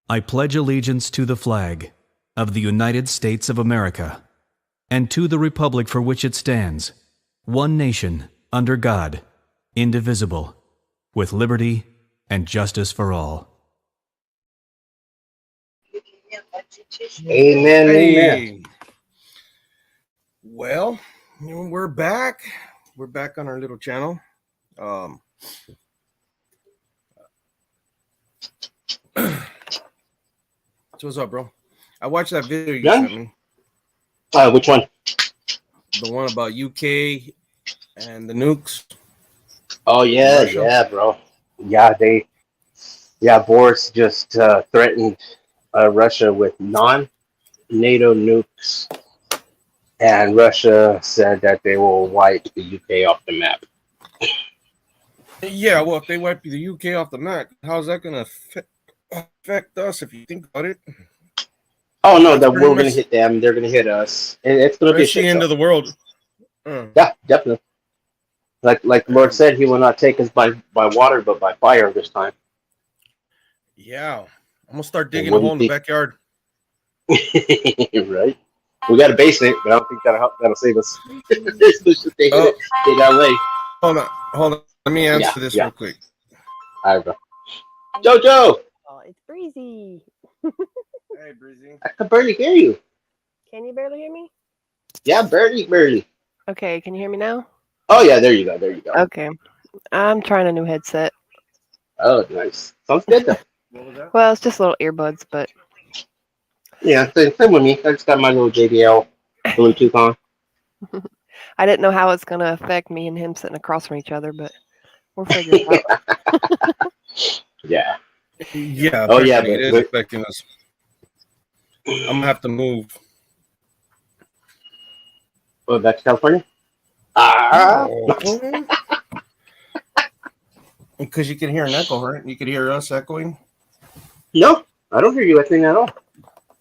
I pledge allegiance to the flag of the United States of America and to the republic for which it stands, one nation, under God, indivisible, with liberty and justice for all. Amen. Hey. Amen. Well, we're back. We're back on our little channel. So what's up, bro? I watched that video you sent me. Which one? The one about UK and the nukes. Oh yeah, Russia. yeah, bro. Yeah, Boris just threatened Russia with non-NATO nukes, and Russia said that they will wipe the UK off the map. Yeah, well, if they wipe the UK off the map, how's that going to affect us if you think about it? Oh no, that we're gonna hit them. They're gonna hit us. It's gonna be a shit the end of the world. Yeah, definitely. Like Lord said, He will not take us by water, but by fire this time. Yeah, I'm gonna start digging a hole in the backyard. Right. We got a basement, but I don't think that'll save us. They got away. Hold on. Let me answer this real quick. All right, bro. Jojo. Oh, it's Breezy. Hey, Breezy. I can barely hear you. Can you barely hear me? Yeah, barely. Okay, can you hear me now? Oh yeah, there you go. Okay, I'm trying a new headset. Oh, nice. Sounds good though. What was that? Well, it's just little earbuds, but yeah, same with me. I just got my little JBL Bluetooth on. I didn't know how it's gonna affect me and him sitting across from each other, but we'll figure it out. Yeah. Yeah. Oh yeah, it is affecting us. I'm gonna have to move. Oh, back to California? Because you can hear an echo, right? You could hear us echoing. No, I don't hear you echoing at all.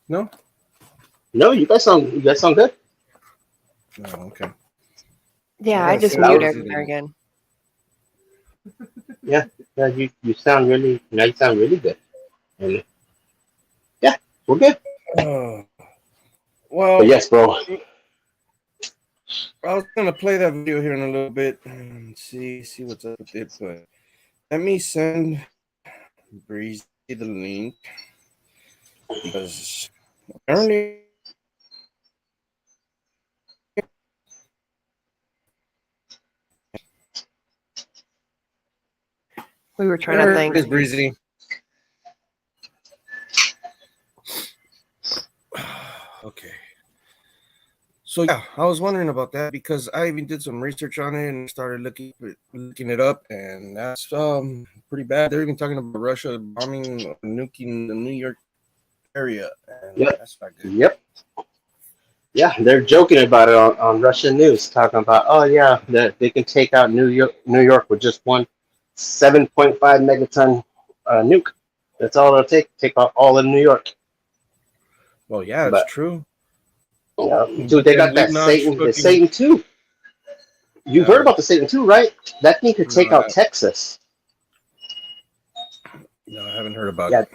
No, you guys sound good. Oh, okay. Yeah, I just muted everywhere again. Yeah, you sound really good. And yeah, we're good. Well, but yes, bro. I was gonna play that video here in a little bit and see what's up with it, but let me send Breezy the link because apparently we were trying to think. It's Breezy. Okay. So yeah, I was wondering about that because I even did some research on it and started looking it up, and that's pretty bad. They're even talking about Russia bombing or nuking the New York area, and that's not good. Yep. Yeah, they're joking about it on Russian news, talking about that they can take out New York with just one 7.5 megaton nuke. That's all it'll take out all of New York. Well, yeah, that's true. Yeah, dude, they got that Satan 2. You've heard about the Satan 2, right? That thing could take out Texas. No, I haven't heard about it.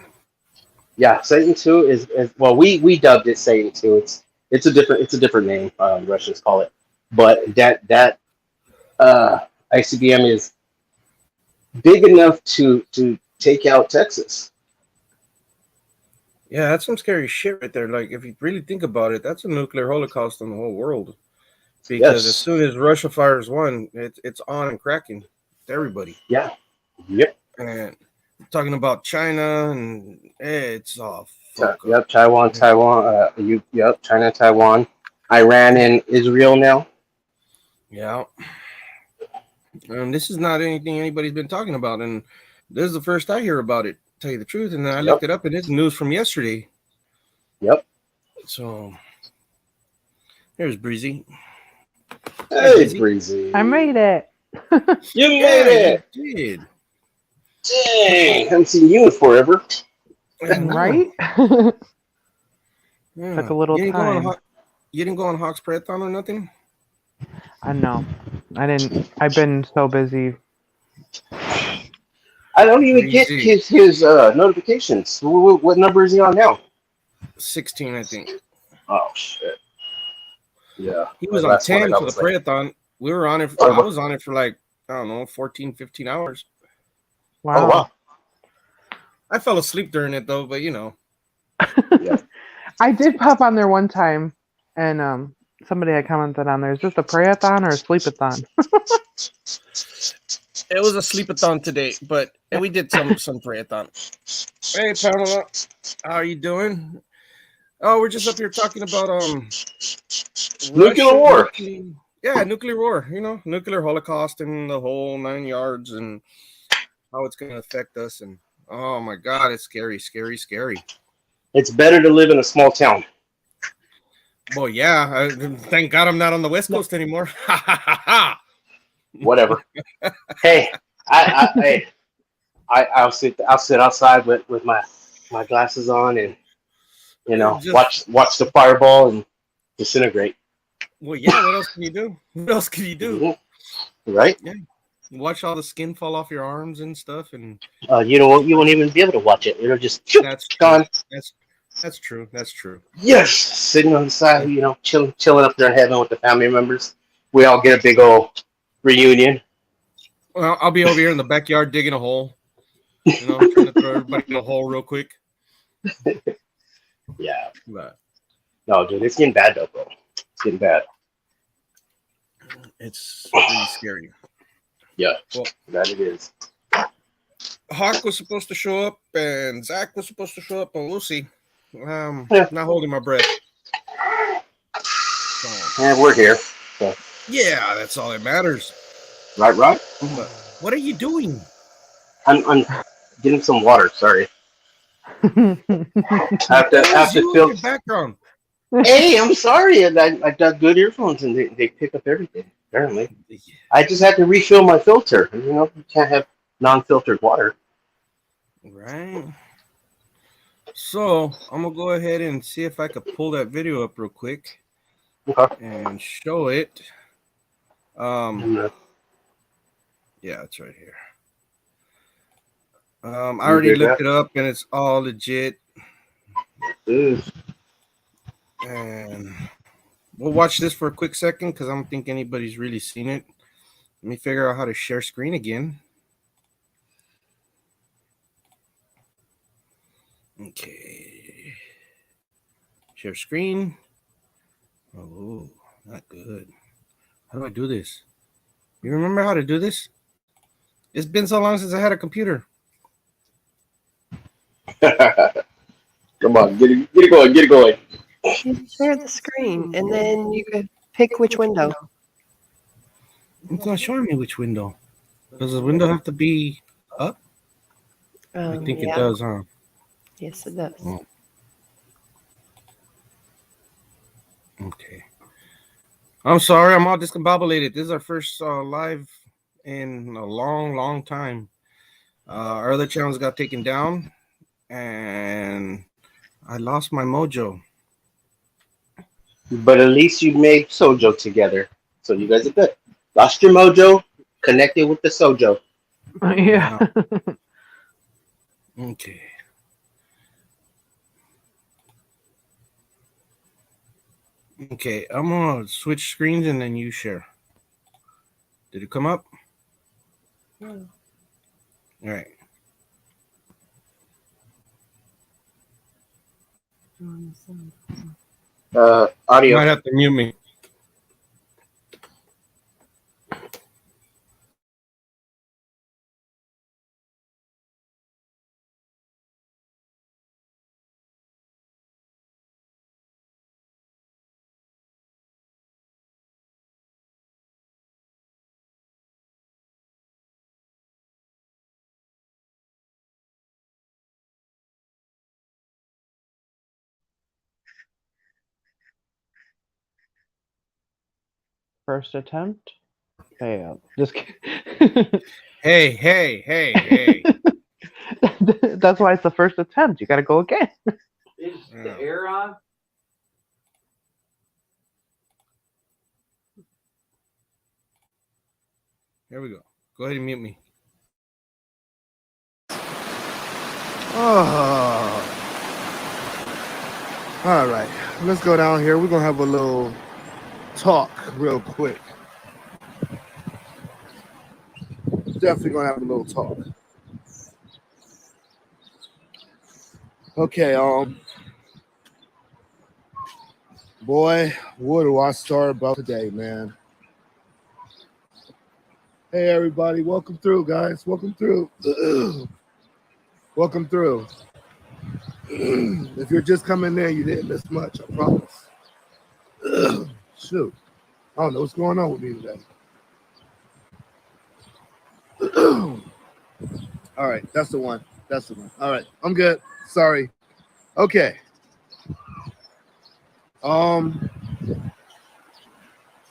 Yeah, Satan 2 is well, we dubbed it Satan 2. It's a different name. Russians call it, but that ICBM is big enough to take out Texas. Yeah, that's some scary shit right there. Like, if you really think about it, that's a nuclear holocaust on the whole world. Because as soon as Russia fires one, it's on and cracking to everybody. Yeah. Yep. And talking about China, and it's all Yep, Taiwan. China, Taiwan, Iran, and Israel now. Yeah. And this is not anything anybody's been talking about, and this is the first I hear about it. Tell you the truth, and then I looked it up, and it's news from yesterday. Yep. So here's Breezy. Hey, Breezy. I made it. You made it. You did. Dang, haven't seen you in forever. Right? Yeah. Took a little time. You didn't go on Hawks Prathon or nothing? I know. I didn't. I've been so busy. I don't even get Crazy. his notifications. What number is he on now? 16, I think. Oh shit. Yeah. He The was on last one I 10 got for the was like, Prayathon. We were on it. I oh was on it for like, I don't know, 14, 15 hours. Wow. wow. I fell asleep during it though, but you know. Yeah. I did pop on there one time, and somebody had commented on there. Is this a prayathon or a sleepathon? It was a sleepathon today, but we did some Prayathon. Hey Pamela, how are you doing? Oh, we're just up here talking about Nuclear Russia war. nuclear war, you know, nuclear holocaust and the whole 9 yards and how it's gonna affect us and oh my god, it's scary, scary, scary. It's better to live in a small town. Well, yeah, thank God I'm not on the West Coast anymore. Whatever. Hey, I'll sit outside with my glasses on and Just watch the fireball and disintegrate. well, yeah. What else can you do? What else can you do? Mhm. Right? Yeah, watch all the skin fall off your arms and stuff, and You won't even be able to watch it. It'll just that's true. gone. That's true. That's true. Yes, sitting on the side, chilling up there in heaven with the family members. We all get a big old reunion. Well, I'll be over here in the backyard digging a hole. You know, trying to throw everybody in a hole real quick. Yeah. But No, dude, it's getting bad though, bro. It's getting bad. it's really scary. Yeah, Well, that it is. Hawk was supposed to show up, and Zach was supposed to show up, but we'll see. Yeah. Not holding my breath. So, And we're here. yeah, that's all that matters. Right? But what are you doing? I'm getting some water. Sorry. I have to What is you in fill. your background? Hey, I'm sorry. I got good earphones and they pick up everything. Apparently, I just had to refill my filter. You can't have non-filtered water. Right. So I'm gonna go ahead and see if I could pull that video up real quick Okay. and show it. And, Yeah, it's right here. I already looked it up and it's all legit. And we'll watch this for a quick second because I don't think anybody's really seen it. Let me figure out how to share screen again. Okay. Share screen. Oh, not good. How do I do this? You remember how to do this? It's been so long since I had a computer. Come on, get it going, get it going. You share the screen, and then you could pick which window. It's not showing me which window. Does the window have to be up? I think it Yeah. does, huh? Yes, it does. Oh. Okay. I'm sorry, I'm all discombobulated. This is our first live in a long, long time. Our other channels got taken down, and I lost my mojo. But at least you made Sojo together, so you guys are good. Lost your mojo, connected with the Sojo. Yeah. Okay. Okay, I'm gonna switch screens and then you share. Did it come up? No. All right. You Audio. might have to mute me. First attempt, failed. Just kidding. Hey. That's why it's the first attempt. You got to go again. Is Yeah. the air on? Here we go. Go ahead and mute me. Oh. All right, let's go down here. We're gonna have a little talk real quick. Definitely gonna have a little talk. Okay, boy, what do I start about today, man? Hey everybody, welcome through, guys. Welcome through. Welcome through. If you're just coming in, you didn't miss much, I promise. Shoot. I don't know what's going on with me today. All right, that's the one. That's the one. All right, I'm good. Sorry. Okay. Oh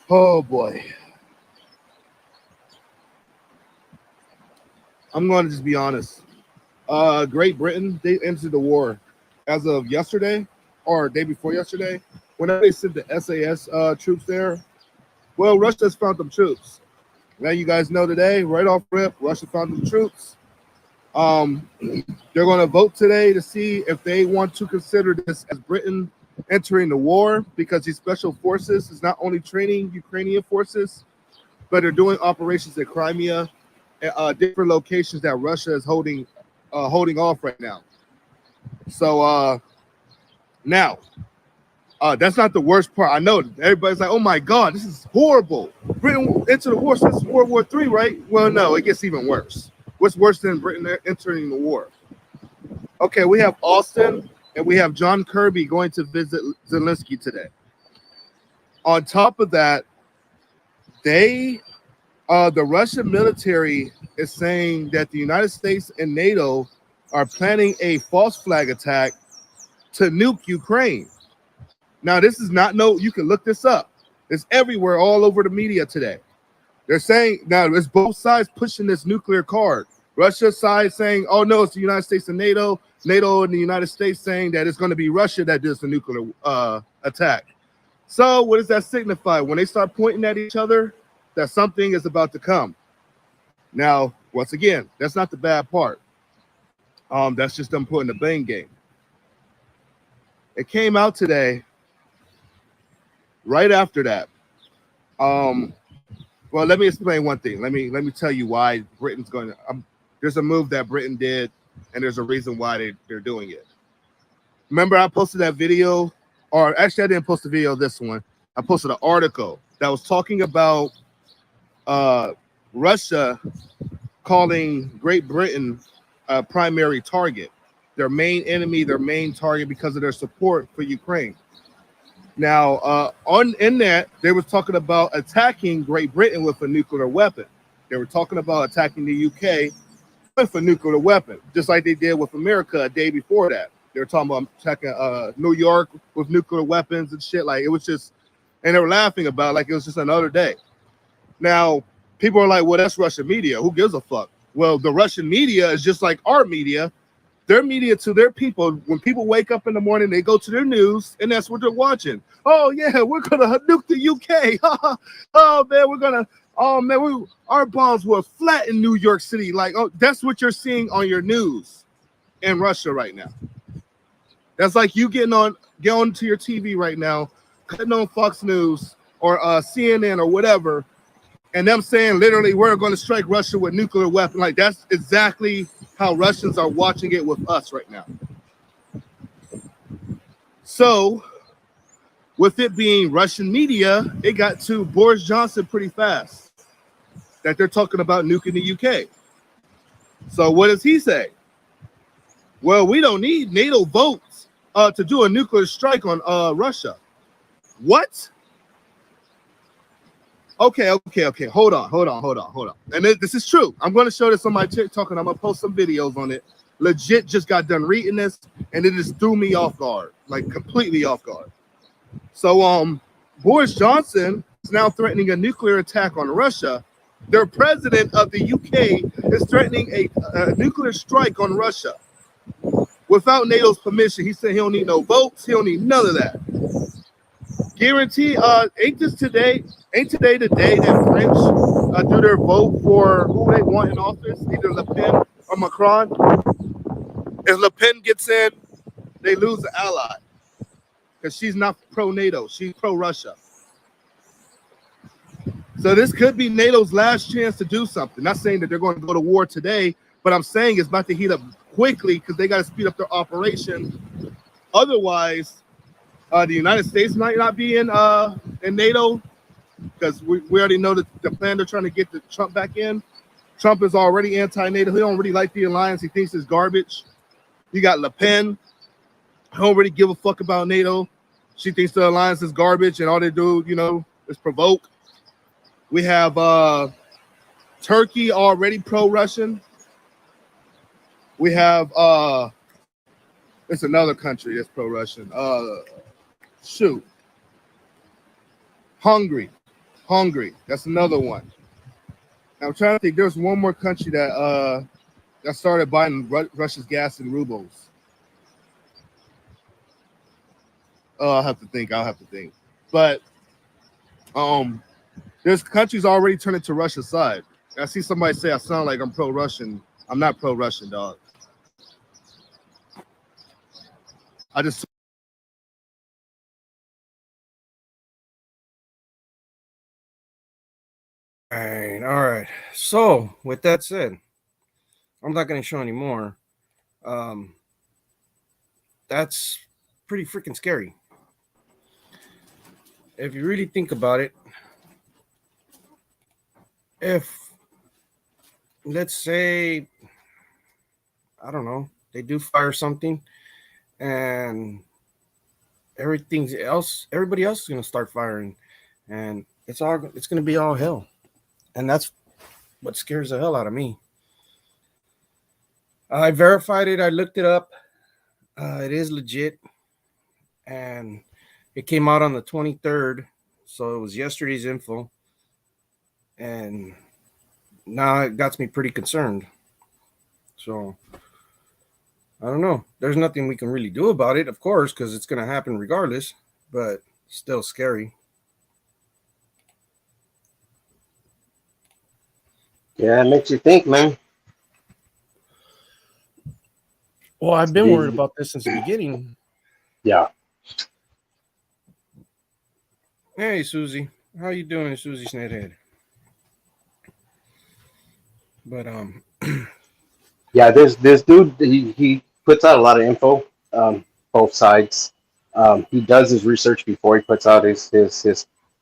boy. I'm going to just be honest. Great Britain, they entered the war as of yesterday or day before yesterday. Whenever they sent the SAS troops there, well, Russia's found them troops. Now you guys know today, right off rip, Russia found them troops. They're going to vote today to see if they want to consider this as Britain entering the war, because these special forces is not only training Ukrainian forces, but they're doing operations in Crimea, different locations that Russia is holding off right now. So now, that's not the worst part. I know everybody's like, "Oh my God, this is horrible." Britain entered the war since World War III, right? Well, no, it gets even worse. What's worse than Britain entering the war? Okay, we have Austin and we have John Kirby going to visit Zelensky today. On top of that, the Russian military is saying that the United States and NATO are planning a false flag attack to nuke Ukraine. Now, this is not you can look this up. It's everywhere, all over the media today. They're saying now it's both sides pushing this nuclear card. Russia's side saying, "Oh no, it's the United States and NATO." NATO and the United States saying that it's going to be Russia that does the nuclear attack. So, what does that signify? When they start pointing at each other, that something is about to come. Now, once again, that's not the bad part. That's just them putting the blame game. It came out today. Right after that, well, let me explain one thing. Let me tell you why Britain's going to. There's a move that Britain did, and there's a reason why they're doing it. Remember, I posted that video, or actually, I didn't post the video. This one, I posted an article that was talking about Russia calling Great Britain a primary target, their main enemy, their main target because of their support for Ukraine. Now, in that, they were talking about attacking Great Britain with a nuclear weapon. They were talking about attacking the UK with a nuclear weapon, just like they did with America a day before that. They were talking about attacking New York with nuclear weapons and shit. Like, it was just, and they were laughing about it like it was just another day. Now, people are like, well, that's Russian media. Who gives a fuck? Well, the Russian media is just like our media. Their media to their people. When people wake up in the morning, they go to their news, and that's what they're watching. Oh yeah, we're gonna nuke the UK. Oh man, our bombs were flat in New York City. Like, oh, that's what you're seeing on your news in Russia right now. That's like you get onto your TV right now, cutting on Fox News or CNN or whatever, and them saying literally we're going to strike Russia with nuclear weapon. Like, that's exactly how Russians are watching it with us right now. So, with it being Russian media, it got to Boris Johnson pretty fast that they're talking about nuking the UK. So what does he say? Well, we don't need NATO votes to do a nuclear strike on Russia. What? Okay. Hold on. And this is true. I'm going to show this on my TikTok, and I'm going to post some videos on it. Legit just got done reading this, and it just threw me off guard, like completely off guard. So Boris Johnson is now threatening a nuclear attack on Russia. Their president of the UK is threatening a nuclear strike on Russia without NATO's permission. He said he don't need no votes. He don't need none of that. Guarantee, ain't today the day that French do their vote for who they want in office, either Le Pen or Macron? If Le Pen gets in, they lose the ally because she's not pro-NATO. She's pro-Russia. So this could be NATO's last chance to do something. Not saying that they're going to go to war today, but I'm saying it's about to heat up quickly because they got to speed up their operation. Otherwise, the United States might not be in NATO because we already know that the plan they're trying to get the Trump back in. Trump is already anti-NATO. He don't really like the alliance. He thinks it's garbage. You got Le Pen. I don't really give a fuck about NATO. She thinks the alliance is garbage and all they do, is provoke. We have Turkey already pro-Russian. We have it's another country that's pro-Russian. Hungary. That's another one. Now, I'm trying to think. There's one more country that started buying Russia's gas in rubles. I'll have to think. But there's countries already turning to Russia's side. I see somebody say I sound like I'm pro-Russian. I'm not pro-Russian, dog. I just All right. So with that said, I'm not going to show any more. That's pretty freaking scary. If you really think about it, if, let's say, I don't know, they do fire something and everybody else is going to start firing and it's going to be all hell. And that's what scares the hell out of me. I verified it. I looked it up. It is legit. And it came out on the 23rd. So it was yesterday's info. And now it got me pretty concerned. So I don't know. There's nothing we can really do about it, of course, because it's going to happen regardless. But still scary. Yeah, it makes you think, man. Well, I've been worried about this since the beginning. Yeah. Hey, Susie. How you doing, Susie Snathead? But yeah, this dude, he puts out a lot of info, both sides. He does his research before he puts out his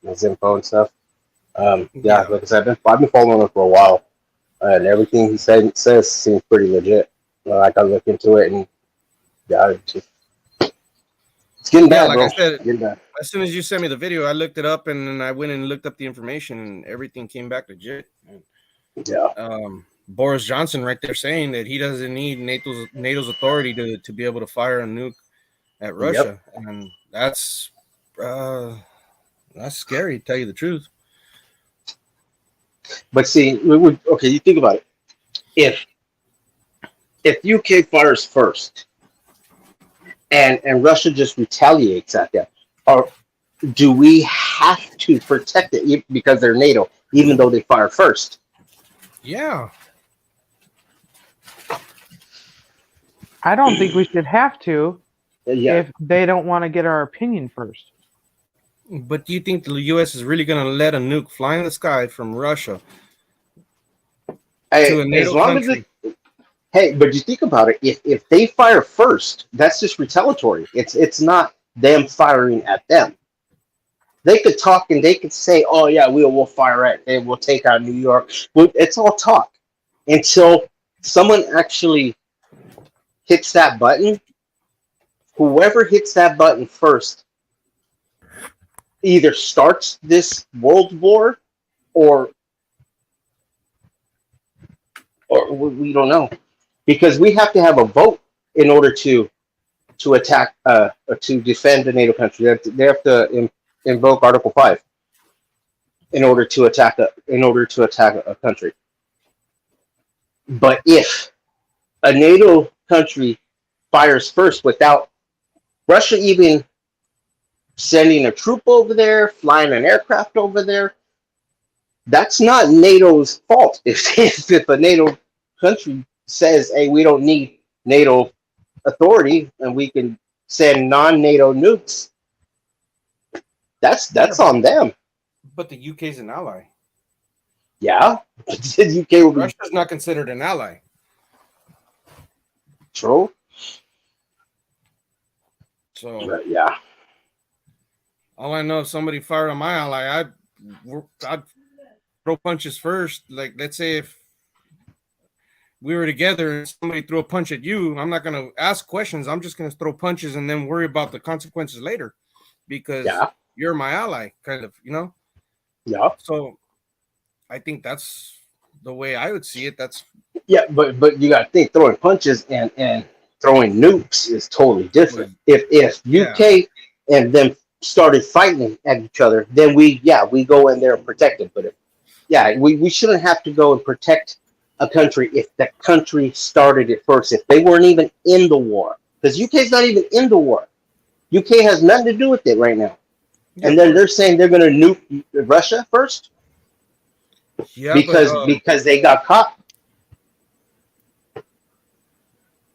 info and stuff. Yeah, like I said, I've been following him for a while, and everything he says seems pretty legit. I got to look into it, and yeah, it's getting bad, like bro. I said, getting bad. As soon as you sent me the video, I looked it up, and then I went and looked up the information, and everything came back legit. Yeah. Boris Johnson right there saying that he doesn't need NATO's authority to be able to fire a nuke at Russia, and that's scary, to tell you the truth. But see, you think about it. If UK fires first, and Russia just retaliates at them, or do we have to protect it because they're NATO, even though they fire first? Yeah. I don't think we should have to Yeah. if they don't want to get our opinion first. But do you think the U.S. is really going to let a nuke fly in the sky from Russia to a NATO country? Hey, but you think about it. If they fire first, that's just retaliatory. It's not them firing at them. They could talk and they could say, "Oh yeah, we'll fire at. They will take out New York." But it's all talk until someone actually hits that button. Whoever hits that button first either starts this world war, or we don't know, because we have to have a vote in order to attack to defend a NATO country. They have to invoke Article 5 in order to attack a country. But if a NATO country fires first without Russia even sending a troop over there, flying an aircraft over there, that's not NATO's fault. If a NATO country says, "Hey, we don't need NATO authority and we can send non-NATO nukes, that's on them. But the UK is an ally. Yeah, the UK will be Russia's not considered an ally. true. So But yeah, all I know, if somebody fired on my ally, I'd throw punches first. Like, let's say if we were together and somebody threw a punch at you, I'm not gonna ask questions. I'm just gonna throw punches and then worry about the consequences later, because yeah, you're my ally, kind of, you know. yeah, So I think that's the way I would see it. That's yeah. But you got to think throwing punches and throwing nukes is totally different. If UK and them started fighting at each other, then we go in there and protect it. But we shouldn't have to go and protect a country if the country started it first. If they weren't even in the war, because UK's not even in the war. UK has nothing to do with it right now. And then they're saying they're going to nuke Russia first because they got caught.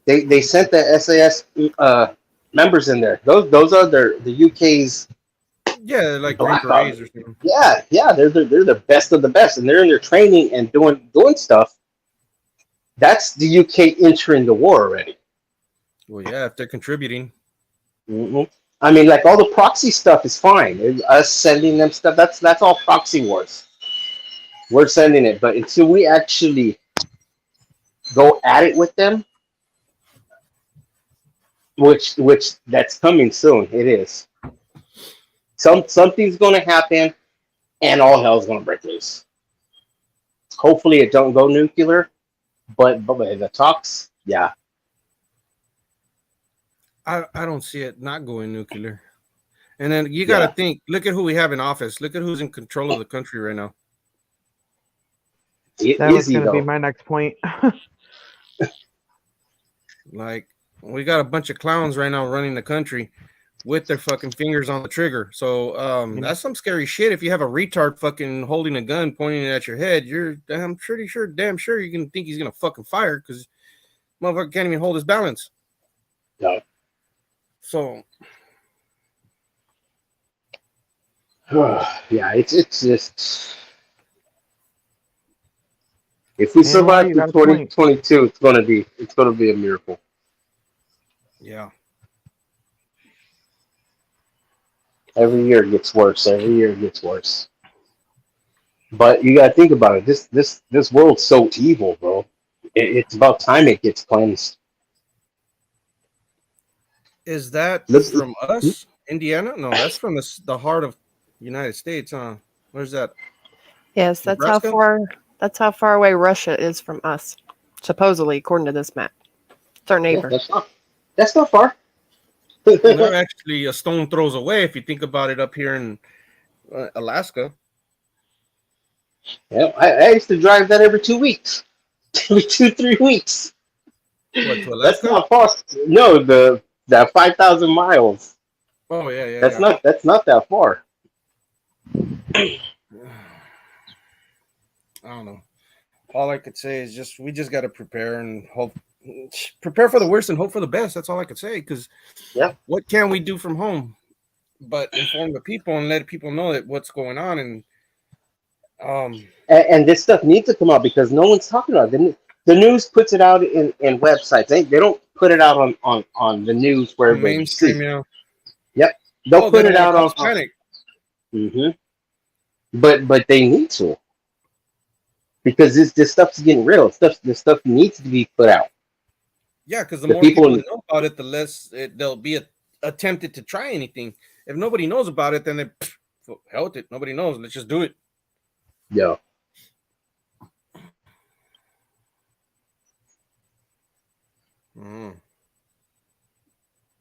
They sent the SAS members in there. Those are the UK's like Black Green Berets or something. they're the best of the best, and they're in their training and doing stuff. That's the UK entering the war already. Well, yeah, if they're contributing. Mm-hmm. I mean, like all the proxy stuff is fine. Us sending them stuff, that's all proxy wars. We're sending it, but until we actually go at it with them, which that's coming soon. It is. Something's going to happen, and all hell's going to break loose. Hopefully, it don't go nuclear, but the talks, yeah. I don't see it not going nuclear. And then you got to think, look at who we have in office. Look at who's in control of the country right now. That was going to be my next point. Like, we got a bunch of clowns right now running the country with their fucking fingers on the trigger. So that's some scary shit. If you have a retard fucking holding a gun pointing it at your head, I'm pretty sure, damn sure you're going to think he's going to fucking fire, because motherfucker can't even hold his balance. No. So yeah, it's just, if we survive through 2022, it's gonna be a miracle. yeah. Every year it gets worse. But you gotta think about it. This world's so evil, bro. It's about time it gets cleansed. Is that from us, Indiana? No, that's from the heart of the United States, huh? Where's that? Yes, that's Nebraska? how far away Russia is from us, supposedly, according to this map. It's our neighbor. That's not far. Well, they're actually a stone throws away if you think about it up here in Alaska. Yeah, I used to drive that every 2 weeks, every 2-3 weeks. What, to Alaska? That's not far. No, that 5,000 miles. Oh yeah. That's not that far. I don't know. All I could say is we just got to prepare and prepare for the worst and hope for the best. That's all I could say. Because what can we do from home but inform the people and let people know that what's going on, and this stuff needs to come out because no one's talking about it. The news puts it out in websites. They don't put it out on the news where mainstream. Yeah. Yep, they'll put it out on panic. Mm-hmm. But they need to, because this stuff's getting real. This stuff needs to be put out. Yeah, because the more people know about it, the less they'll be attempted to try anything. If nobody knows about it, then hell with it. Nobody knows. Let's just do it. Yeah.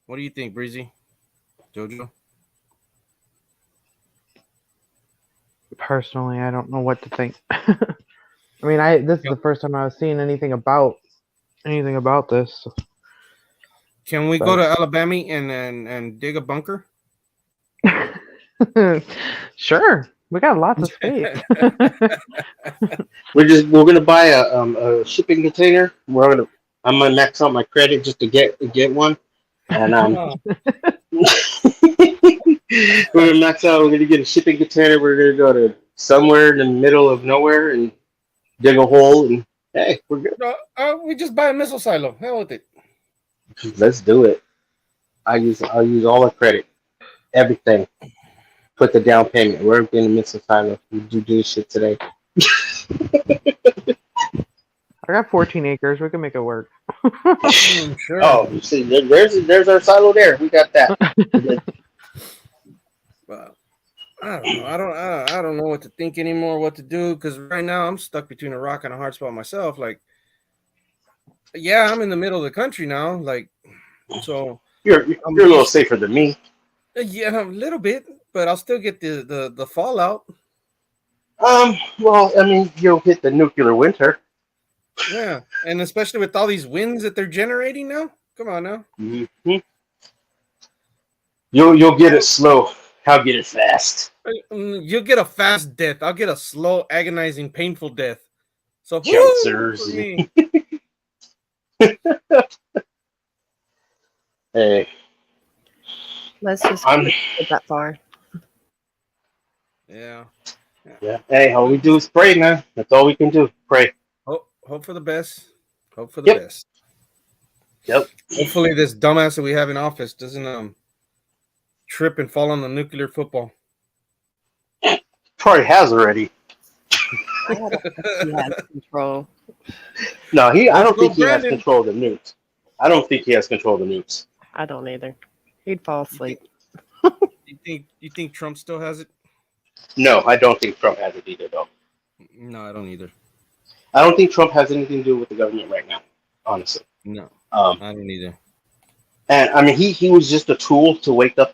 What do you think, Breezy? Jojo? Personally, I don't know what to think. I mean, this is the first time I was seeing anything about this. Can we go to Alabama and dig a bunker? Sure, we got lots of space. We're gonna buy a shipping container. We're gonna I'm gonna max out my credit just to get one, and Oh, we're gonna max out. We're gonna get a shipping container. We're gonna go to somewhere in the middle of nowhere and dig a hole, and hey, we're good. no, we just buy a missile silo. Hell with it. Let's do it. I'll use all the credit, everything. Put the down payment. We're gonna miss a silo. We do this shit today. I got 14 acres. We can make it work. Sure. Oh, you see, there's our silo there. We got that. But I don't know. I don't know what to think anymore. What to do? Because right now I'm stuck between a rock and a hard spot myself. Like, yeah, I'm in the middle of the country now. Like, so You're a little safer than me. yeah, a little bit, but I'll still get the fallout. Well, I mean, you'll hit the nuclear winter. Yeah, and especially with all these winds that they're generating now. Come on now. Mm-hmm. You'll get it slow. I'll get it fast. You'll get a fast death. I'll get a slow, agonizing, painful death. So Cancers. for me. Hey, Let's just I'm. get that far. Yeah. Yeah. Hey, all we do is pray, man. That's all we can do. Pray. Hope for the best. Hope for the Yep. best. Yep. Hopefully, this dumbass that we have in office doesn't trip and fall on the nuclear football. Probably has already. I don't think he has control. No, I don't Go think he has Brandon. control of the nukes. I don't think he has control of the nukes. I don't either. He'd fall asleep. You think Trump still has it? No, I don't think Trump has it either, though. No, I don't either. I don't think Trump has anything to do with the government right now, honestly. No, I don't either. And I mean, he was just a tool to wake up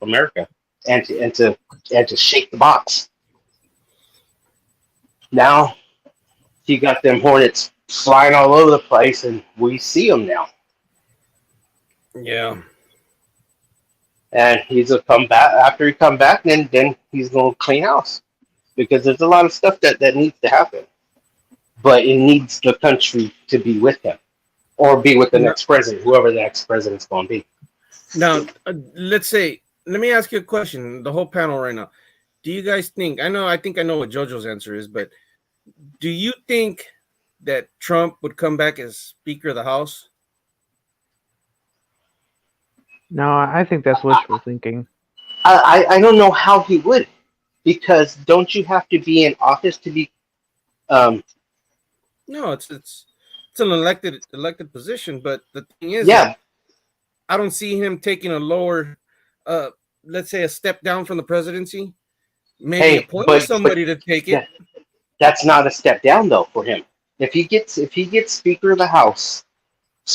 America and to shake the box. Now he got them hornets flying all over the place, and we see them now. Yeah. And he's a come back after he come back, then he's gonna clean house because there's a lot of stuff that needs to happen, but it needs the country to be with him or be with the next president, whoever the next president's gonna be. Now, let me ask you a question. The whole panel right now. Do you guys think? I think I know what JoJo's answer is, but do you think that Trump would come back as Speaker of the House? No, I think that's wishful thinking. I don't know how he would, because don't you have to be in office to be? No, it's an elected position, but the thing is, Yeah. I don't see him taking a lower, let's say, a step down from the presidency. Maybe appointing somebody to take it. Yeah, that's not a step down though for him. If he gets Speaker of the House,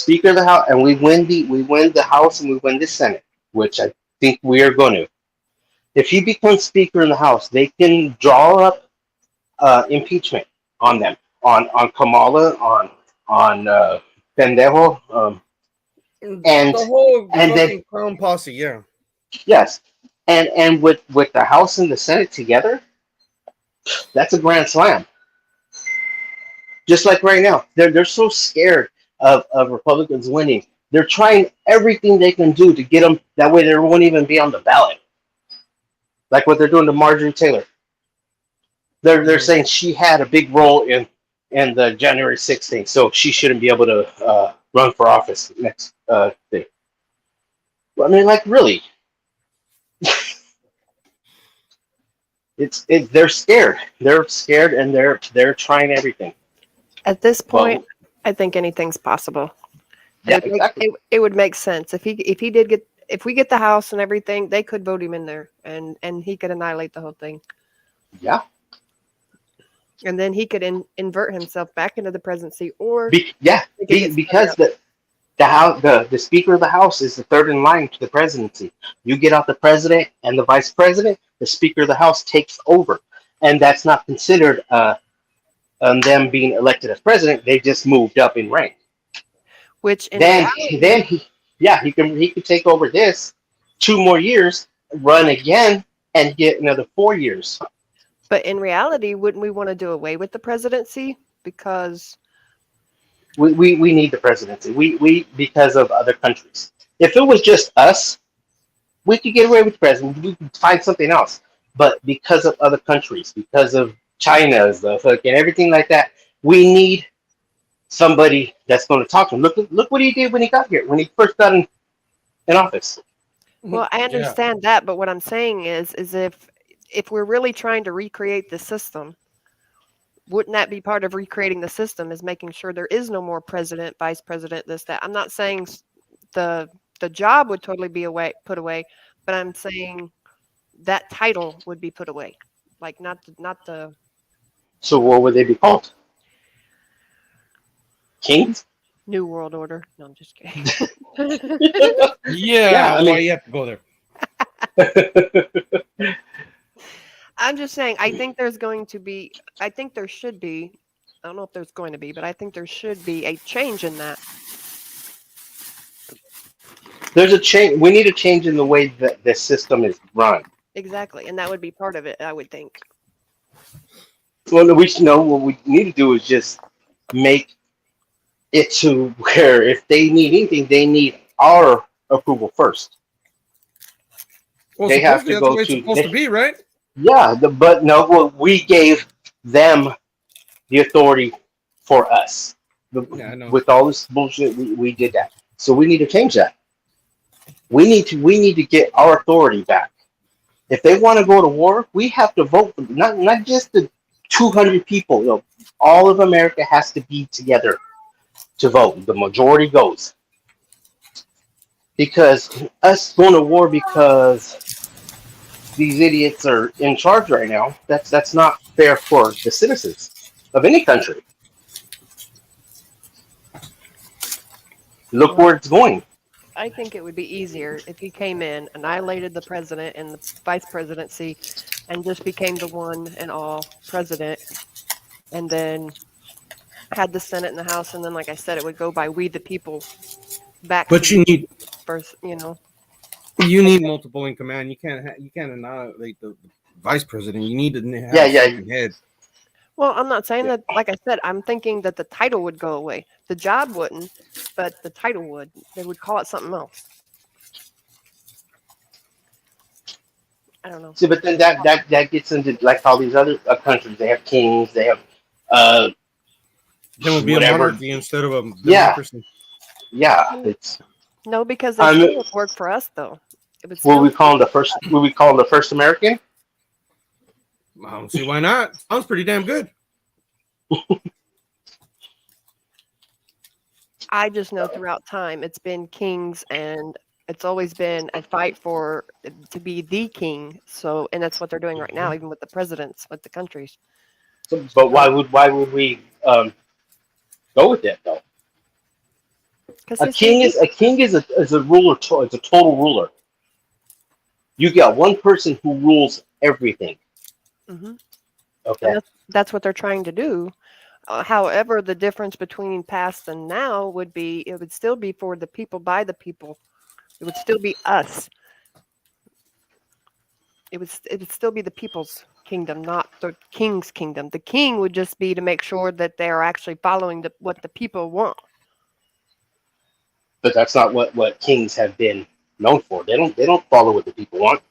and we win the House and we win the Senate, which I think we are going to. If he becomes Speaker in the House, they can draw up impeachment on them, on Kamala, on Pendejo, and the whole and then- fucking clown posse, yeah. yes, and with the House and the Senate together, that's a grand slam. Just like right now, they're so scared of Republicans winning. They're trying everything they can do to get them. That way, they won't even be on the ballot. Like what they're doing to Marjorie Taylor. They're saying she had a big role in the January 16th, so she shouldn't be able to run for office next thing. Well, I mean, like really, they're scared. They're scared, and they're trying everything. At this point, I think anything's possible. Yeah, It would exactly. it would make sense if we get the House and everything, they could vote him in there, and he could annihilate the whole thing, Yeah. and then he could invert himself back into the presidency, or Because the Speaker of the House is the third in line to the presidency. You get out the president and the vice president, the Speaker of the House takes over, and that's not considered them being elected as president. They just moved up in rank. which in Then reality, he could take over this 2 more years, run again, and get another 4 years. but in reality, wouldn't we want to do away with the presidency? Because We need the presidency. We because of other countries. If it was just us, we could get away with the president. We could find something else. But because of other countries, because of China's the fucking everything like that, we need somebody that's going to talk to him. Look what he did when he got here, when he first got in office. Well, I Yeah. understand that, but what I'm saying is if we're really trying to recreate the system, wouldn't that be part of recreating the system? Is making sure there is no more president, vice president, this, that. I'm not saying the job would totally be put away, but I'm saying that title would be put away, like not the. So what would they be called? Kings? New World Order. No, I'm just kidding. Yeah, I why mean- you have to go there? I'm just saying, I think there should be, I don't know if there's going to be, but I think there should be a change in that. There's a change. We need a change in the way that the system is run. Exactly. And that would be part of it, I would think. Well, we should know what we need to do is just make it to where if they need anything, they need our approval first. Well, They have to supposedly that's go the way it's to- supposed to be, right? Yeah, but no, well, we gave them the authority for us. Yeah, I know. With all this bullshit, we did that. So we need to change that. We need to get our authority back. If they want to go to war, we have to vote for them. Not just the 200 people. You know, all of America has to be together to vote. The majority goes. Because us going to war because these idiots are in charge right now, that's not fair for the citizens of any country. Look where it's going. I think it would be easier if he came in, annihilated the president and the vice presidency, and just became the one and all president, and then had the Senate and the House, and then, like I said, it would go by we the people back But to you need first, you know. multiple in command. You can't annihilate the vice president. You need to have Yeah, a yeah. fucking head. Well, I'm not saying that, like I said, I'm thinking that the title would go away. The job wouldn't, but the title would. They would call it something else. I don't know. See, but then that gets into like all these other countries. They have kings. They have There would be whatever. a monarchy instead of a Yeah. democracy. Yeah, it's No, because they I'm- still would work for us, though. It would what still we call them the first. What we call them the first American. I don't see why not. Sounds pretty damn good. I just know throughout time it's been kings, and it's always been a fight for to be the king. So, and that's what they're doing right now, even with the presidents, with the countries. But why would we go with that though? Because A king is a ruler. It's a total ruler. You got one person who rules everything. hmm Okay. that's what they're trying to do. However, the difference between past and now would be it would still be for the people by the people. It would still be us. It would still be the people's kingdom, not the king's kingdom. The king would just be to make sure that they are actually following what the people want. But that's not what kings have been known for. They don't follow what the people want.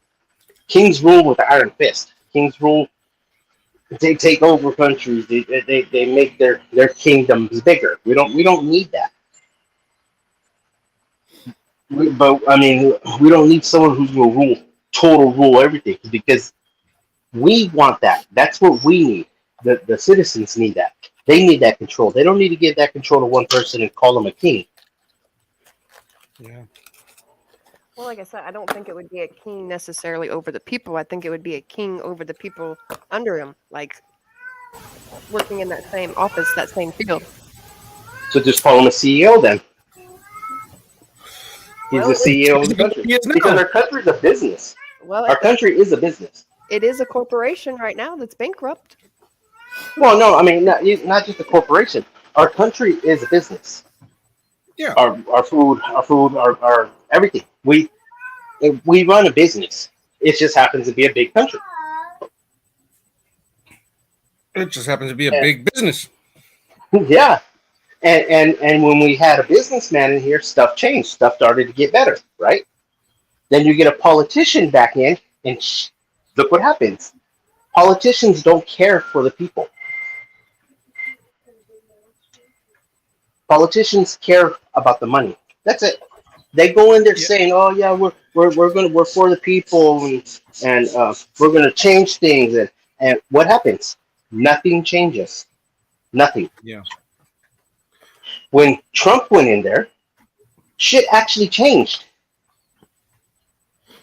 Kings rule with the iron fist. Kings rule. They take over countries. They make their kingdoms bigger. We don't need that. But I mean, we don't need someone who's going to rule everything because we want that. That's what we need. The citizens need that. They need that control. They don't need to give that control to one person and call them a king. Yeah. Well, like I said, I don't think it would be a king necessarily over the people. I think it would be a king over the people under him, like working in that same office, that same field. So just call him a CEO then. He's Well, the CEO of the country. He is now. Because our country is a business. Well, Our country is a business. it is a corporation right now that's bankrupt. Well, no, I mean, not just a corporation. Our country is a business. Yeah. Our food, our everything. We run a business. It just happens to be a big country. It just happens to be a Yeah. big business. Yeah. And when we had a businessman in here, stuff changed. Stuff started to get better, right? Then you get a politician back in, and look what happens. Politicians don't care for the people. Politicians care about the money. That's it. They go in there Yeah. saying, "Oh yeah, we're for the people, and we're gonna change things." And what happens? Nothing changes. Nothing. Yeah. When Trump went in there, shit actually changed.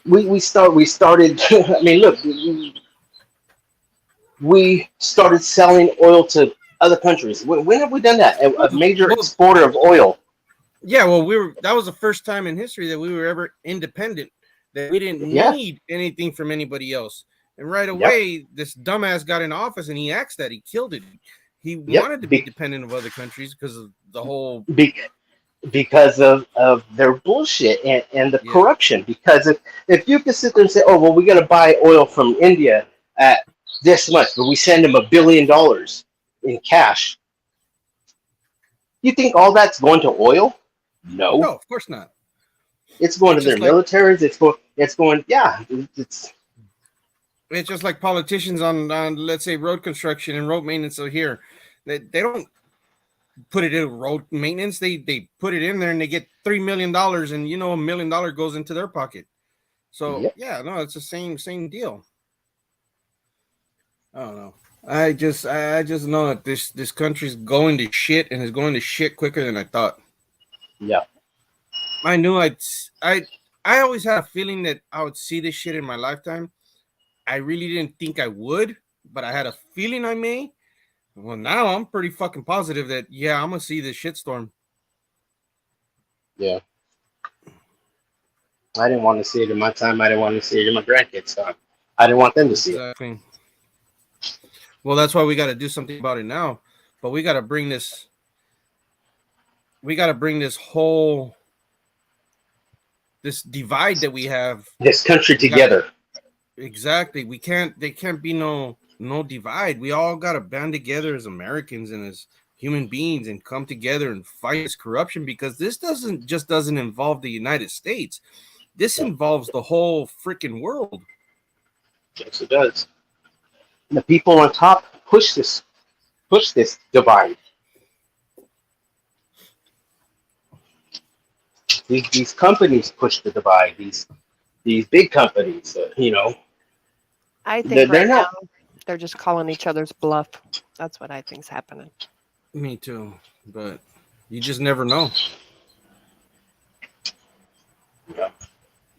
We started. I mean, look, we started selling oil to other countries. When have we done that? A major Well, exporter of oil. yeah, well, that was the first time in history that we were ever independent, that we didn't Yeah. need anything from anybody else. And right away, this dumbass got in office and he axed that. He killed it. He Yep. wanted to be dependent of other countries because of the whole. Because of their bullshit and the Yeah. corruption. Because if you can sit there and say, "Oh well, we got to buy oil from India at this much, but we send them $1 billion in cash," you think all that's going to oil? No, No, of course not. it's going It's to their just like- militaries. It's going. Yeah, it's It's just like politicians on let's say road construction and road maintenance are here. They don't put it in road maintenance. They put it in there and they get $3 million, and $1 million goes into their pocket. So Yep. yeah, no, it's the same deal. I don't know. I just know that this country's going to shit, and is going to shit quicker than I thought. yeah. I knew I always had a feeling that I would see this shit in my lifetime. I really didn't think I would, but I had a feeling I may. Well, now I'm pretty fucking positive that I'm gonna see this shitstorm. Yeah. I didn't want to see it in my time. I didn't want to see it in my grandkids' time. I didn't want them to see it. Exactly. Well, that's why we got to do something about it now. But we got to bring this. We got to bring this divide that we have. This country together. Exactly. We can't. There can't be no divide. We all got to band together as Americans and as human beings and come together and fight this corruption, because this doesn't involve the United States. This involves the whole freaking world. Yes, it does. The people on top push this divide. These companies push the divide. These big companies, I think They're right not- now they're just calling each other's bluff. That's what I think's happening. Me too. But you just never know. Yeah.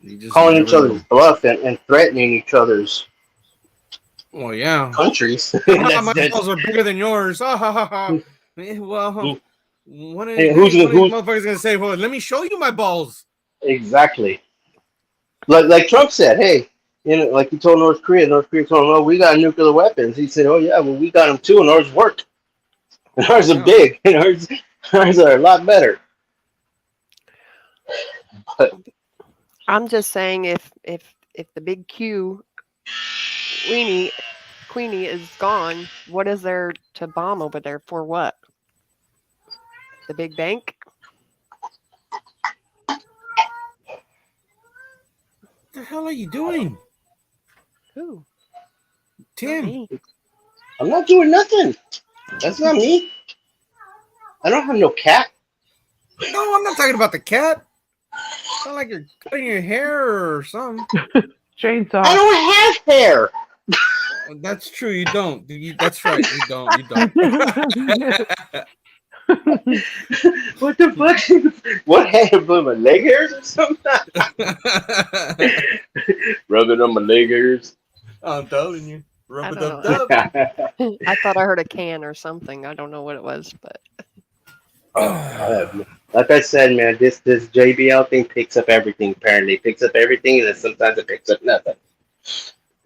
You just calling never each other's know. bluff and threatening each other's Well, yeah. countries. My balls are bigger than yours. Ah, ha, ha, ha. Well, one of Hey, these who's motherfuckers gonna say, "Well, let me show you my balls." Exactly. Like Trump said, hey, like he told North Korea told him, "Oh, we got nuclear weapons." He said, "Oh yeah, well we got them too, and ours work. And ours are Yeah. big, and ours are a lot better." But I'm just saying if the big Queenie is gone, what is there to bomb over there for? What? The big bank? What the hell are you doing, Who? Tim? Me. I'm not doing nothing. That's not me. I don't have no cat. No, I'm not talking about the cat. Sound like you're cutting your hair or something. Chainsaw. I don't have hair. Well, that's true. You don't. That's right. You don't. You don't. What the fuck? What hair? My leg hairs or something? Rubbing on my leg hairs. I'm telling you. Rub it I up, don't up. I thought I heard a can or something. I don't know what it was, but Like I said, man, this JBL thing picks up everything. Apparently, it picks up everything, and then sometimes it picks up nothing.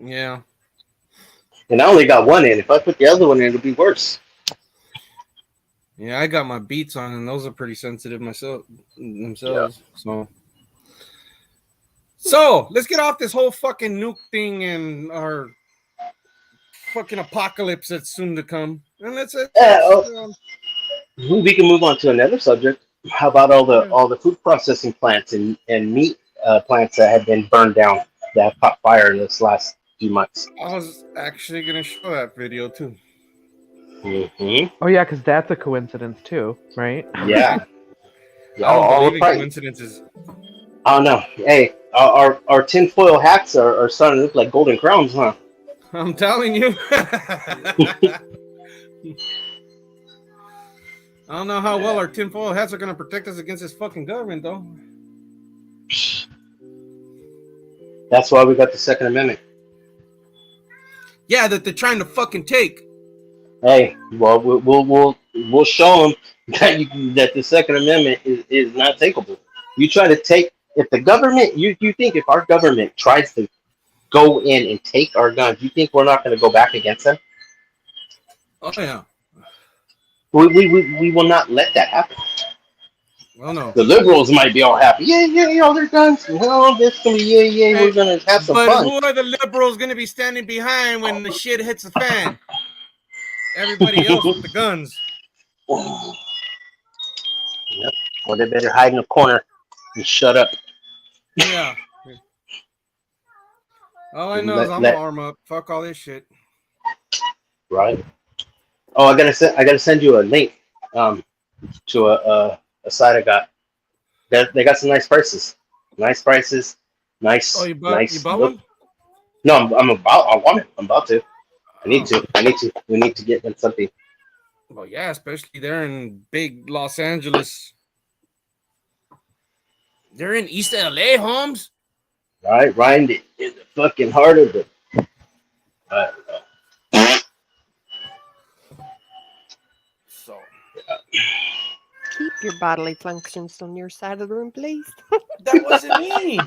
Yeah. And I only got one in. If I put the other one in, it'll be worse. Yeah, I got my Beats on, and those are pretty sensitive themselves. So let's get off this whole fucking nuke thing and our fucking apocalypse that's soon to come. And let's We can move on to another subject. How about all the food processing plants and meat plants that have been burned down that have caught fire in this last few months? I was actually gonna show that video too. Hmm. Oh yeah, because that's a coincidence too, right? Yeah. Yeah, I don't all believe in right. coincidences. Oh no! Hey, our tinfoil hats are starting to look like golden crowns, huh? I'm telling you. I don't know how well our tinfoil hats are gonna protect us against this fucking government, though. That's why we got the Second Amendment. Yeah, that they're trying to fucking take. Hey, well, we'll show them that the Second Amendment is not takeable. You try to take if the government you think if our government tries to go in and take our guns, you think we're not going to go back against them? Oh yeah. We will not let that happen. Well, no. The liberals might be all happy. Yeah, their guns. Well, this can be Hey, we're gonna have some but fun. who are the liberals gonna be standing behind when the shit hits the fan? Everybody else with the guns. Yep. Well, they better hide in a corner and shut up. Yeah. All I know is I'm gonna arm up. Fuck all this shit. Right. Oh, I gotta send you a link to a site I got. They got some nice prices. Nice prices. Nice. Oh, you nice bought look. one? No, I want it. I'm about to. I need to. We need to get them something. Well, yeah, especially there in big Los Angeles. They're in East LA, Holmes. Right in the fucking heart of the. So Keep your bodily functions on your side of the room, please. that wasn't me.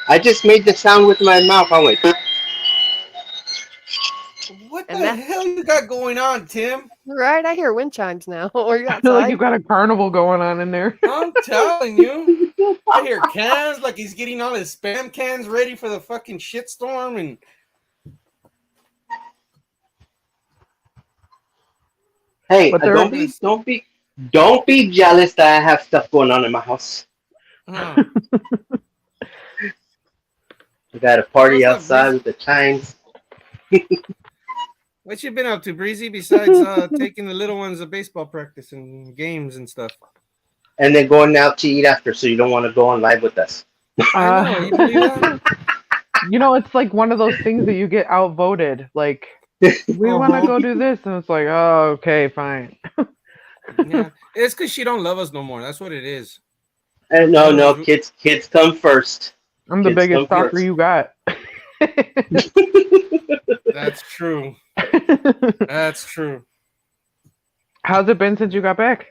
I just made the sound with my mouth. I went. What And the that- hell you got going on, Tim? Right, I hear wind chimes now. Or you I feel like outside. you've got a carnival going on in there. I'm telling you. I hear cans like he's getting all his spam cans ready for the fucking shitstorm and Hey, But there don't be jealous that I have stuff going on in my house. uh, We got a party What's up, outside Breezy? with the chimes. what you been up to, Breezy, besides taking the little ones to baseball practice and games and stuff? And then going out to eat after, so you don't want to go on live with us. I know, you believe that? It's like one of those things that you get outvoted. Like, we want to go do this, and it's like, oh, okay, fine. Yeah, it's because she don't love us no more. That's what it is. And no, kids come first. I'm the Kids biggest come stalker first. you got. That's true. That's true. How's it been since you got back?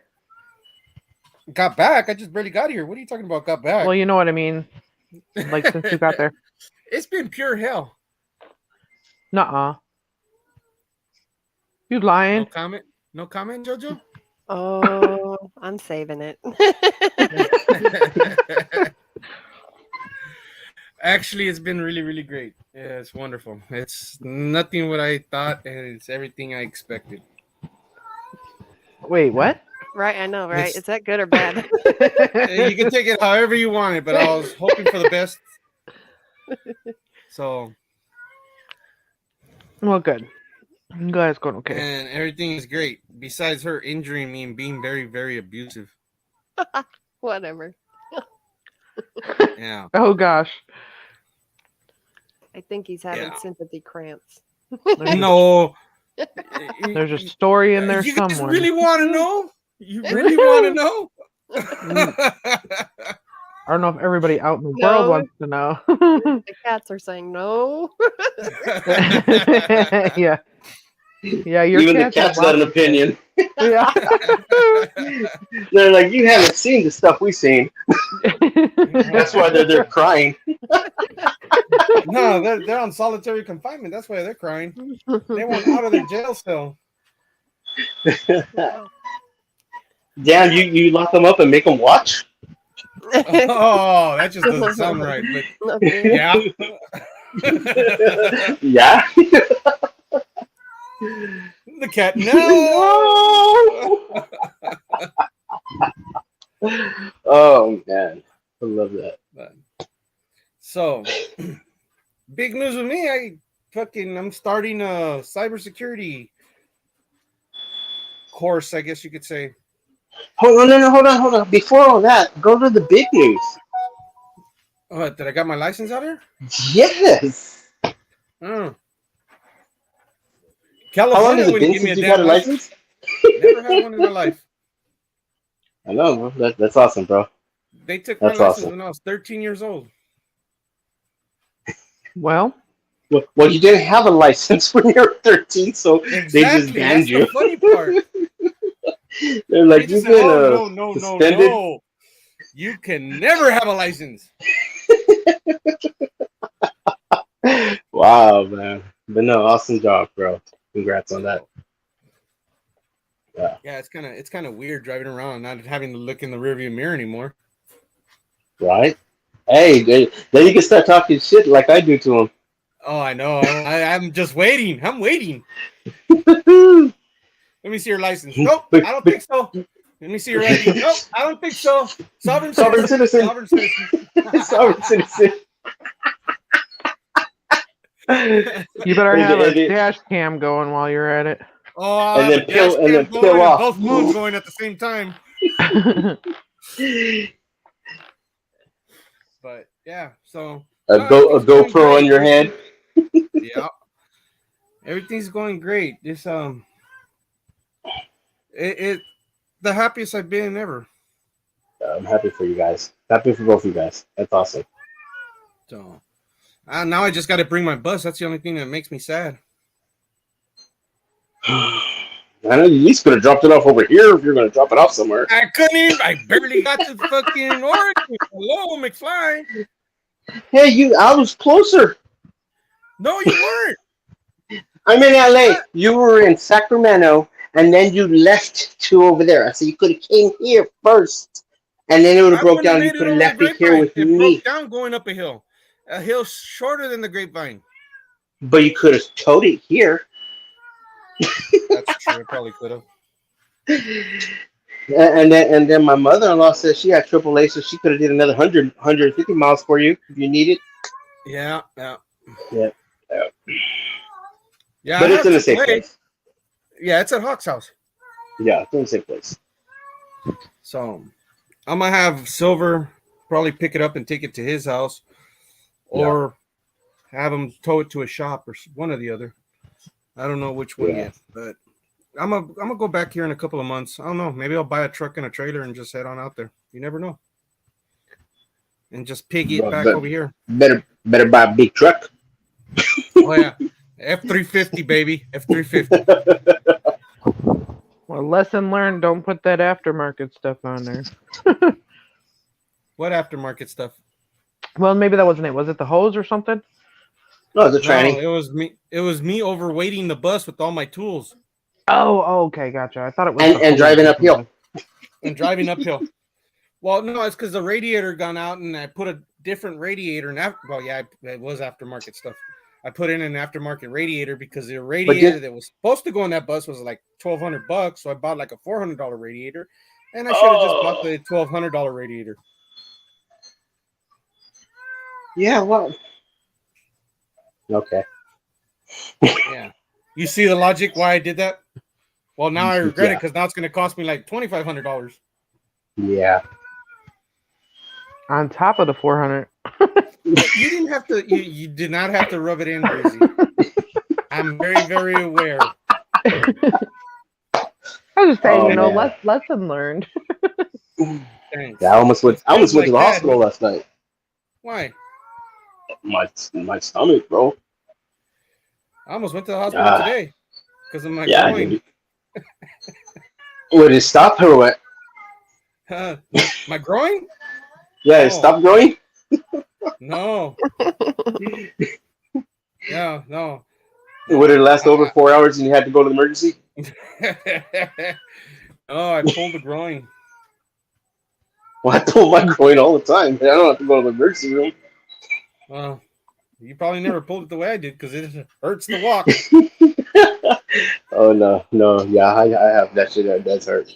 Got back? I just barely got here. What are you talking about? Got back? Well, you know what I mean. Like, since you got there. It's been pure hell. Nuh-uh. You No lying? comment? No comment, JoJo? Oh, I'm saving it. Actually, it's been really, really great. Yeah, it's wonderful. It's nothing what I thought, and it's everything I expected. Wait, what? Right, I know, right? It's- Is that good or bad? You can take it however you want it, but I was hoping for the best. So, Well, good. I'm glad it's going okay. and everything is great. Besides her injuring me and being very, very abusive. Whatever. Yeah. Oh, gosh. I think he's having Yeah. sympathy cramps. No. There's a story in there You guys somewhere. really want to know? You really want to know? I don't know if everybody out in the No. world wants to know. The cats are saying no. Yeah. Yeah, your Even the have cat's got lots an of- opinion. Yeah. They're like, you haven't seen the stuff we've seen. That's why they're crying. No, they're on solitary confinement. That's why they're crying. They want out of their jail cell. Damn, you lock them up and make them watch? Oh, that just doesn't sound right. But yeah. The cat. No. Oh man, I love that. So, big news with me. I'm starting a cybersecurity course, I guess you could say. Hold on. Before all that, go to the big news. Did I got my license out here? Yes. Oh. How long California has it wouldn't been give me a since you damn got a license? Never had one in my life. I know, bro. That's awesome, bro. They took my That's license awesome. when I was 13 years old. Well, Well, you didn't have a license when you were 13, so they just Exactly. banned That's you. the funny part. They're They like, just you've said, been "Oh no, suspended. no! You can never have a license." Wow, man. But no, awesome job, bro. Congrats on that. Yeah, it's kind of weird driving around not having to look in the rearview mirror anymore. Right? Hey, then you can start talking shit like I do to Oh, I know. I'm just waiting. I'm waiting. him. Let me see your license. Nope, I don't think so. Let me see your ID. Nope, I don't think so. Sovereign citizen. Sovereign citizen. you better have And a it- dash cam going while you're at it. Oh, I'll And have then a dash peel- and cam then going peel and off. both phones going at the same time. But yeah, so a everything's going GoPro on great. your head. Yeah, everything's going great. This it the happiest I've been ever. I'm happy for you guys. Happy for both of you guys. That's awesome. So now I just got to bring my bus. That's the only thing that makes me sad. I know you at least could have dropped it off over here if you're going to drop it off somewhere. I couldn't even. I barely got to fucking Oregon. Hello, McFly. Hey, I was closer. No, you weren't. I'm in LA. You were in Sacramento, and then you left to over there. So you could have came here first, and then it would have broke down. You could have left it here with it me. broke down going up a hill shorter than the Grapevine. But you could have towed it here. That's true. I probably could have. And then my mother-in-law says she had AAA, so she could have did another 150 miles for you if you needed. Yeah. Yeah. Yeah, But I it's in the have same AAA. place. Yeah, it's at Hawk's house. Yeah, it's in the same place. So I'm gonna have Silver probably pick it up and take it to his house, or have him tow it to a shop or one or the other. I don't know which one yet, but I'm gonna go back here in a couple of months. I don't know. Maybe I'll buy a truck and a trailer and just head on out there. You never know. And just piggy it back over here. Better buy a big truck. Oh yeah, F-350 baby, F-350. Well, lesson learned: don't put that aftermarket stuff on there. What aftermarket stuff? Well, maybe that wasn't it. Was it the hose or something? No, the tranny. No, it was me. It was me overweighting the bus with all my tools Oh, okay, gotcha. I thought it was the And hose driving or uphill. something. and driving uphill. Well, no, it's because the radiator gone out, and I put a different radiator. And it was aftermarket stuff. I put in an aftermarket radiator because the radiator that was supposed to go in that bus was like $1,200. So I bought like a $400 radiator, and I should have just bought the $1,200 radiator. Yeah, well. Okay. Yeah, you see the logic why I did that? Well, now I regret it because now it's going to cost me like $2,500. Yeah. On top of the 400. You didn't have to. You did not have to rub it in, Breezy. I'm very, very aware. I was just saying, man. lesson learned. Thanks. Yeah, I almost went to the that. hospital last night. Why? My stomach, bro. I almost went to the hospital today because of my groin. Dude. Would it stop or what? My groin? Yeah, it stopped growing? No. Yeah, no. Would it last over 4 hours and you had to go to the emergency? Oh, I pulled the groin. Well, I pull my groin all the time. I don't have to go to the emergency room. Well, you probably never pulled it the way I did because it hurts to walk. Oh no, no, yeah, I have that shit that does hurt.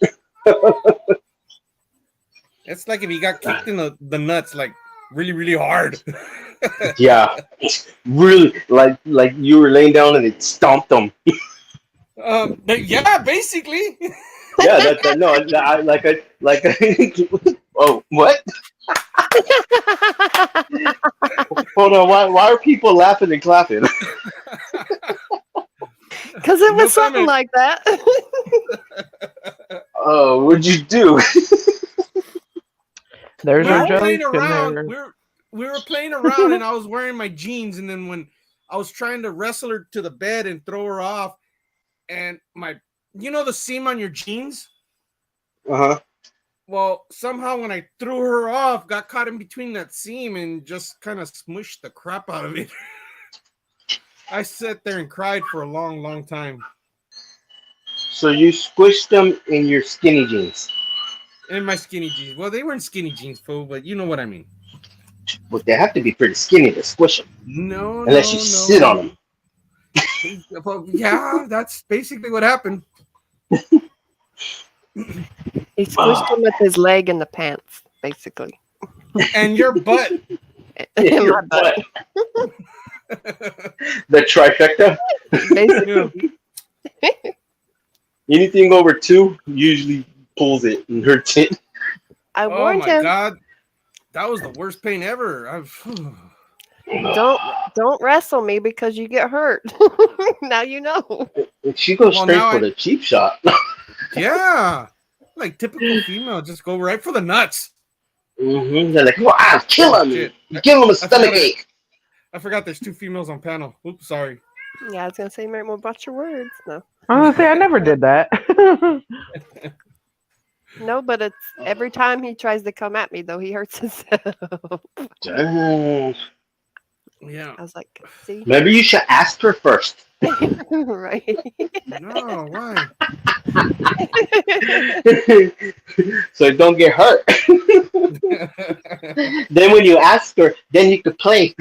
It's like if you got kicked in the nuts, like really, really hard. Yeah, really, like you were laying down and it stomped them. Yeah, basically. Yeah, that no, oh, what? Hold on, why are people laughing and clapping? Because it No was something comment. like that. Oh, what'd you do? There's We our were joke. playing And around. there. We were playing around, and I was wearing my jeans. And then when I was trying to wrestle her to the bed and throw her off, and the seam on your jeans. Uh-huh. Well, somehow when I threw her off, got caught in between that seam and just kind of smushed the crap out of it. I sat there and cried for a long, long time. So you squished them in your skinny jeans. In my skinny jeans. Well, they weren't skinny jeans, fool, but you know what I mean. But they have to be pretty skinny to squish them, No, unless you sit on them. Well, yeah, that's basically what happened. He squished him with his leg in the pants, basically. And your butt. In Your my butt. The trifecta. Basically. Anything over 2 usually pulls it and hurts it. I Oh warned my him. god, that was the worst pain ever. Don't wrestle me because you get hurt. Now you know. She goes Well, straight now for I- the cheap shot. Yeah, like typical female, just go right for the nuts. They're like, wow, kill him. Shit. Give him a forgot stomach it. ache. I forgot there's 2 females on panel. Oops, sorry. Yeah, I was gonna say more about your words. No, I was gonna say I never did that. no, but it's every time he tries to come at me, though, he hurts himself. Dang. Yeah. I was like, see, Maybe you should ask her first. right? No, why? So don't get hurt. Then when you ask her, then you could play.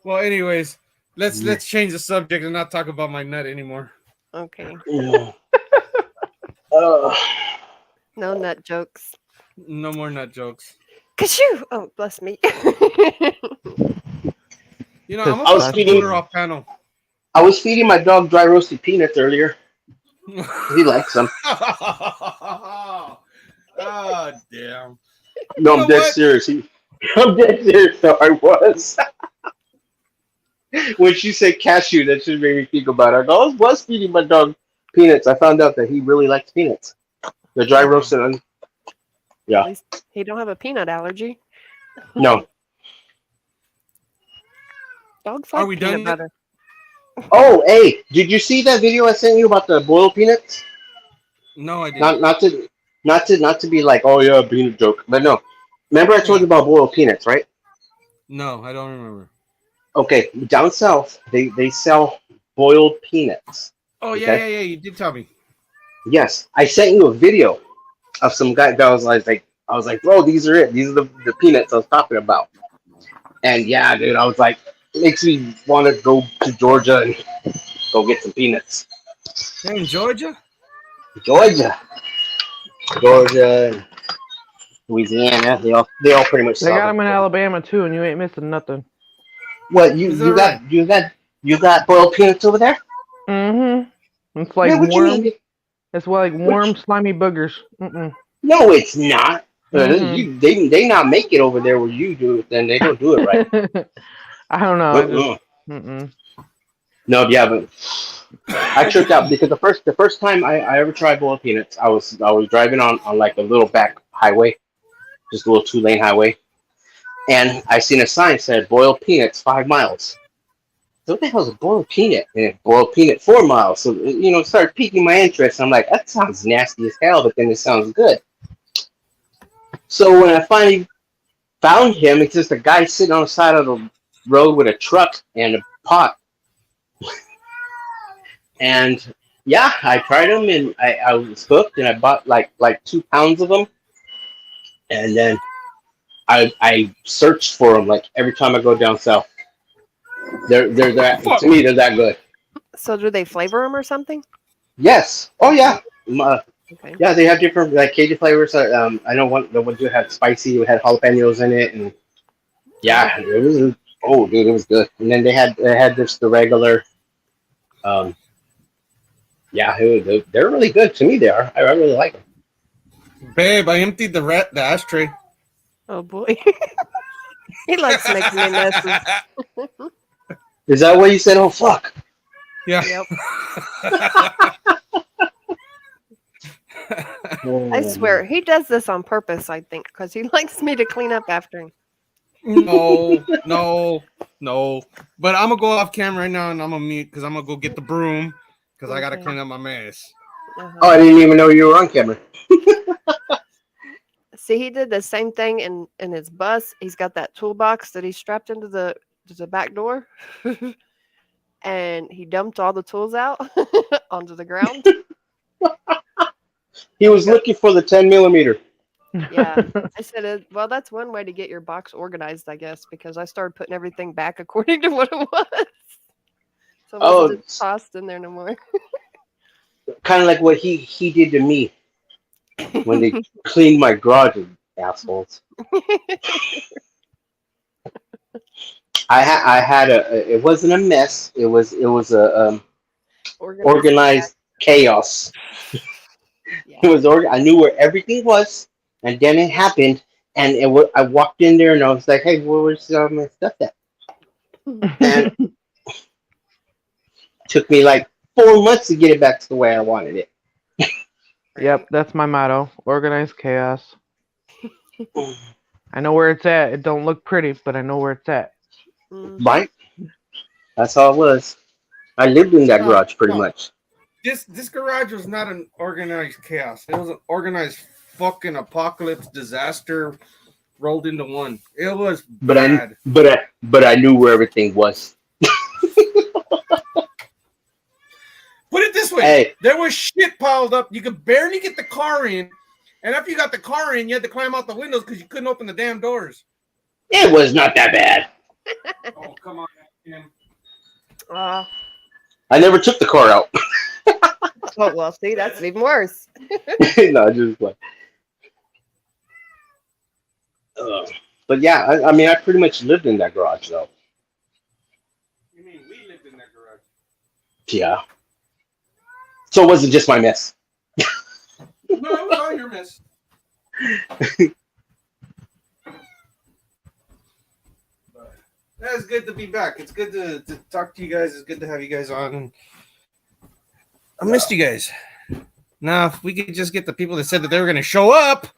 Well, anyways, let's change the subject and not talk about my nut anymore. Okay, Uh, no nut jokes. No more nut jokes. Kashoo! Oh, bless me. You know, I'm I was gonna feeding- put her off panel. I was feeding my dog dry roasted peanuts earlier. He likes them. Oh, damn. No, You I'm know dead what? serious. I'm dead serious. No, I was. When she said cashew, that just made me think about it. I was feeding my dog peanuts. I found out that he really likes peanuts. The dry roasted. Yeah. At least he don't have a peanut allergy. No. Dogs Are like we peanut done yet? butter. Oh, hey, did you see that video I sent you about the boiled peanuts? No, I didn't. Not to be like, oh yeah, peanut joke, but no. Remember I told you about boiled peanuts, right? No, I don't remember. Okay, down south they sell boiled peanuts. Oh, yeah, Okay. yeah. You did tell me. Yes, I sent you a video of some guy that was like, bro, these are it. These are the peanuts I was talking about. And yeah, dude, I was like, it makes me want to go to Georgia and go get some peanuts. You're in Georgia? Georgia, and Louisiana, they all pretty much They sell got them. them in Alabama too, and you ain't missing nothing. What Is you that got? You got boiled peanuts over there? Mm-hmm. It's like Man, what you warm. mean? It's like warm, slimy boogers. Mm-mm. No, it's not. Mhm. They not make it over there where you do it. Then they don't do it right. I don't know. But, I just, mm-mm. no, yeah, but I tripped out because the first time I ever tried boiled peanuts, I was driving on like a little back highway, just a little 2-lane highway, and I seen a sign that said boiled peanuts 5 miles. So what the hell is a boiled peanut? And boiled peanut 4 miles. So it started piquing my interest. I'm like, that sounds nasty as hell, but then it sounds good. So when I finally found him, it's just a guy sitting on the side of the road with a truck and a pot. And yeah, I tried them and I was hooked, and I bought like 2 pounds of them. And then I searched for them like every time I go down south. They're that Fuck. to me. They're that good. So do they flavor them or something? Yes. Oh yeah. Okay. Yeah, they have different like Cajun flavors. I know the one you had spicy. It had jalapenos in it, and yeah, it was. Oh, dude, it was good. And then they had just the regular. Um, yeah, they're really good to me. They are. I really like them. Babe, I emptied the ashtray. Oh boy. He likes making me messes. Is that what you said? Oh fuck. Yeah. Yep. Oh, I swear he does this on purpose. I think because he likes me to clean up after him. No. But I'm gonna go off camera right now and I'm gonna mute because I'm gonna go get the broom because I gotta Okay. clean up my mess. Uh-huh. Oh, I didn't even know you were on camera. See, he did the same thing in his bus. He's got that toolbox that he strapped into the back door, and he dumped all the tools out onto the ground. He was looking for the 10 millimeter. Yeah, I said, well, that's one way to get your box organized, I guess, because I started putting everything back according to what it was. So it Oh, wasn't just tossed in there no more. kind of like what he did to me when they cleaned my garage, you assholes. I had it wasn't a mess. It was a organized chaos. Yeah. It was I knew where everything was, and then it happened, and I walked in there and I was like, "Hey, where's my stuff at?" And it took me like 4 months to get it back to the way I wanted it. Yep, that's my motto. Organized chaos. I know where it's at. It don't look pretty, but I know where it's at. Mhm. Right? That's all it was. I lived in that garage pretty much. This garage was not an organized chaos. It was an organized fucking apocalypse disaster rolled into one. It was bad. But I knew where everything was. Put it this way: Hey. there was shit piled up. You could barely get the car in, and after you got the car in, you had to climb out the windows because you couldn't open the damn doors. It was not that bad. Oh come on, Tim. I never took the car out. Oh well, see, that's even worse. No, just like. But yeah, I mean, I pretty much lived in that garage though. You mean we lived in that garage? Yeah. So it wasn't just my mess. No, it was all your mess. But it's good to be back. It's good to talk to you guys. It's good to have you guys on. I missed you guys. Now, if we could just get the people that said that they were going to show up,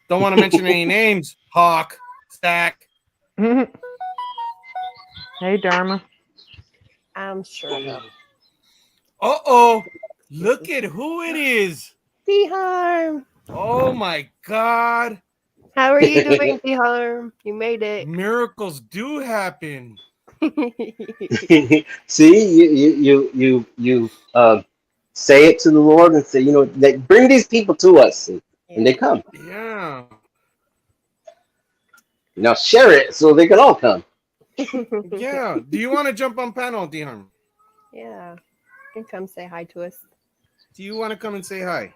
don't want to mention any names. Hawk, Stack. Hey, Dharma. I'm sure. Uh-oh. Look at who it is. D-Harm. Oh, my God. How are you doing, D-Harm? You made it. Miracles do happen. See, you say it to the Lord and say, bring these people to us, and they come. Yeah. Now share it so they can all come. Yeah. Do you want to jump on panel, Dion? Yeah. You can come say hi to us. Do you want to come and say hi?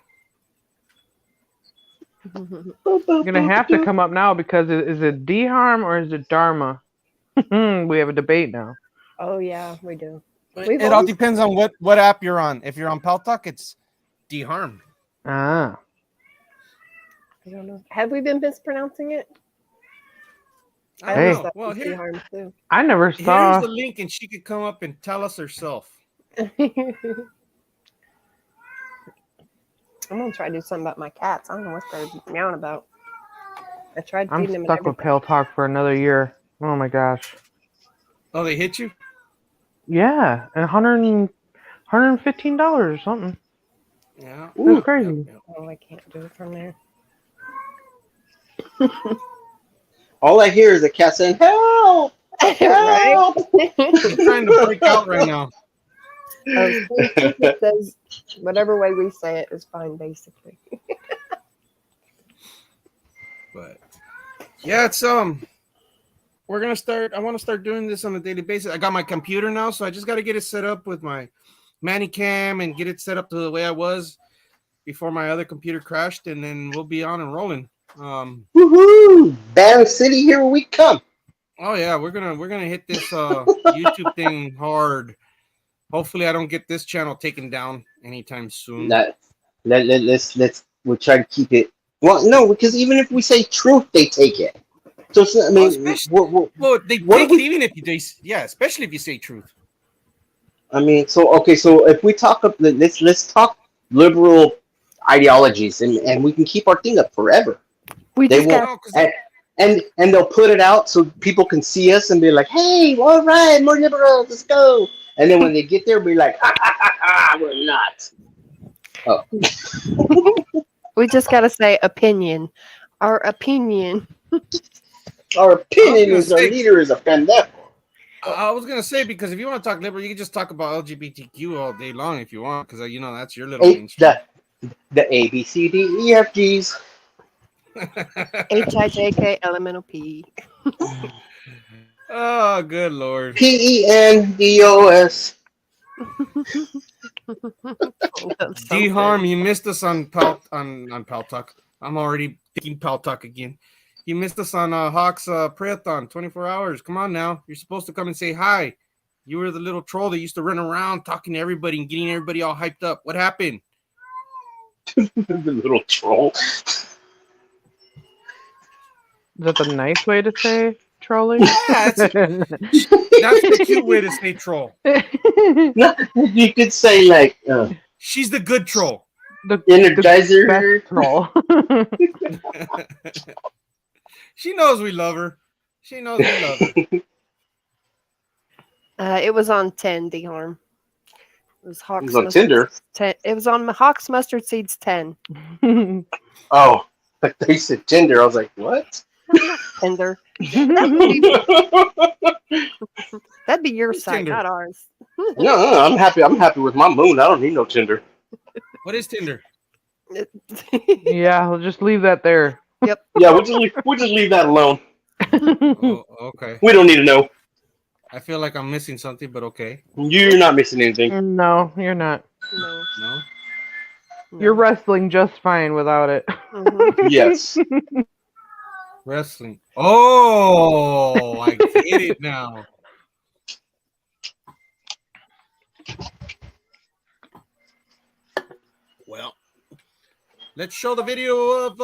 You're gonna have to come up now because is it D-Harm or is it Dharma? We have a debate now. Oh yeah, we do. It all depends on what app you're on. If you're on Paltalk, it's D-Harm. Ah. I don't know. Have we been mispronouncing it? I Hey. don't know. Well, D-Harm too. I never here's saw. the link, and she could come up and tell us herself. I'm gonna try to do something about my cats. I don't know what they're meowing about. I tried I'm feeding them. stuck with Pale Talk for another year. Oh my gosh. Oh, they hit you? Yeah, and $115 or something. Yeah. That's crazy. Oh, I can't do it from there. All I hear is the cat saying, "Help! Right? Help!" I'm trying to break out right now. It says whatever way we say it is fine, basically. But yeah, it's we're gonna start. I want to start doing this on a daily basis. I got my computer now, so I just got to get it set up with my Manicam and get it set up to the way I was before my other computer crashed, and then we'll be on and rolling. Woohoo! Banner City, here we come. Oh yeah, we're gonna hit this YouTube thing hard. Hopefully, I don't get this channel taken down anytime soon. Let's we'll try to keep it. Well, no, because even if we say truth, they take it. So I mean, Well, they take it even if you especially if you say truth. I mean, so if we talk up, let's talk liberal ideologies, and we can keep our thing up forever. We They just won't, got and they'll put it out so people can see us and be like, "Hey, all right, more liberals, let's go." And then when they get there, be like, "We're not." Oh, we just got to say opinion. Our opinion. our opinion is our leader is a pendejo. I was gonna say, because if you want to talk liberal, you can just talk about LGBTQ all day long if you want, because that's your little mainstream. The A B C D E F Gs. HIJK-LMNOP. Oh, good lord. PENDOS. D-Harm, you missed us on Pal Talk. I'm already thinking Pal Talk again. You missed us on Hawk's Prayathon, 24 hours. Come on now. You're supposed to come and say hi. You were the little troll that used to run around talking to everybody and getting everybody all hyped up. What happened? The little troll. Is that the nice way to say trolling? Yeah, that's the cute way to say troll. You could say like She's the good troll. The Energizer. best troll. She knows we love her. She knows we love her. It was on 10, D-Harm. It was Hawks. It was on Tinder. 10. It was on Hawks Mustard Seeds 10. Oh, but they said Tinder. I was like, what? Tinder. That'd be your site, Tinder? not ours. No, I'm happy. I'm happy with my moon. I don't need no Tinder. What is Tinder? Yeah, we'll just leave that there. Yep. Yeah, we'll just leave that alone. Oh, okay. We don't need to know. I feel like I'm missing something, but okay. You're not missing anything. No, you're not. No. No? You're wrestling just fine without it. Mhm. Yes. Wrestling. Oh, I get it now. Well, let's show the video of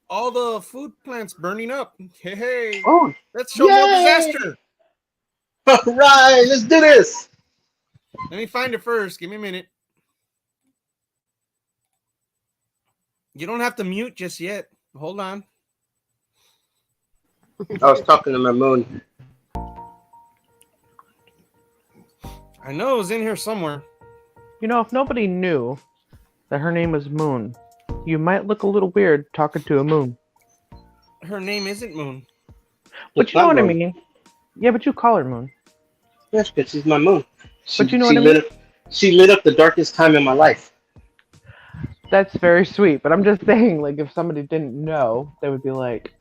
all the food plants burning up. Hey, Oh, let's show more Yay! disaster. all right. Let's do this. Let me find it first. Give me a minute. You don't have to mute just yet. Hold on. I was talking to my moon. I know it was in here somewhere. You know, if nobody knew that her name was Moon, you might look a little weird talking to a moon. Her name isn't Moon. But It's you know not what I moon. mean. Yeah, but you call her Moon. Yes, because she's my moon. But you know what I mean? She lit up the darkest time in my life. That's very sweet. But I'm just saying, like, if somebody didn't know, they would be like,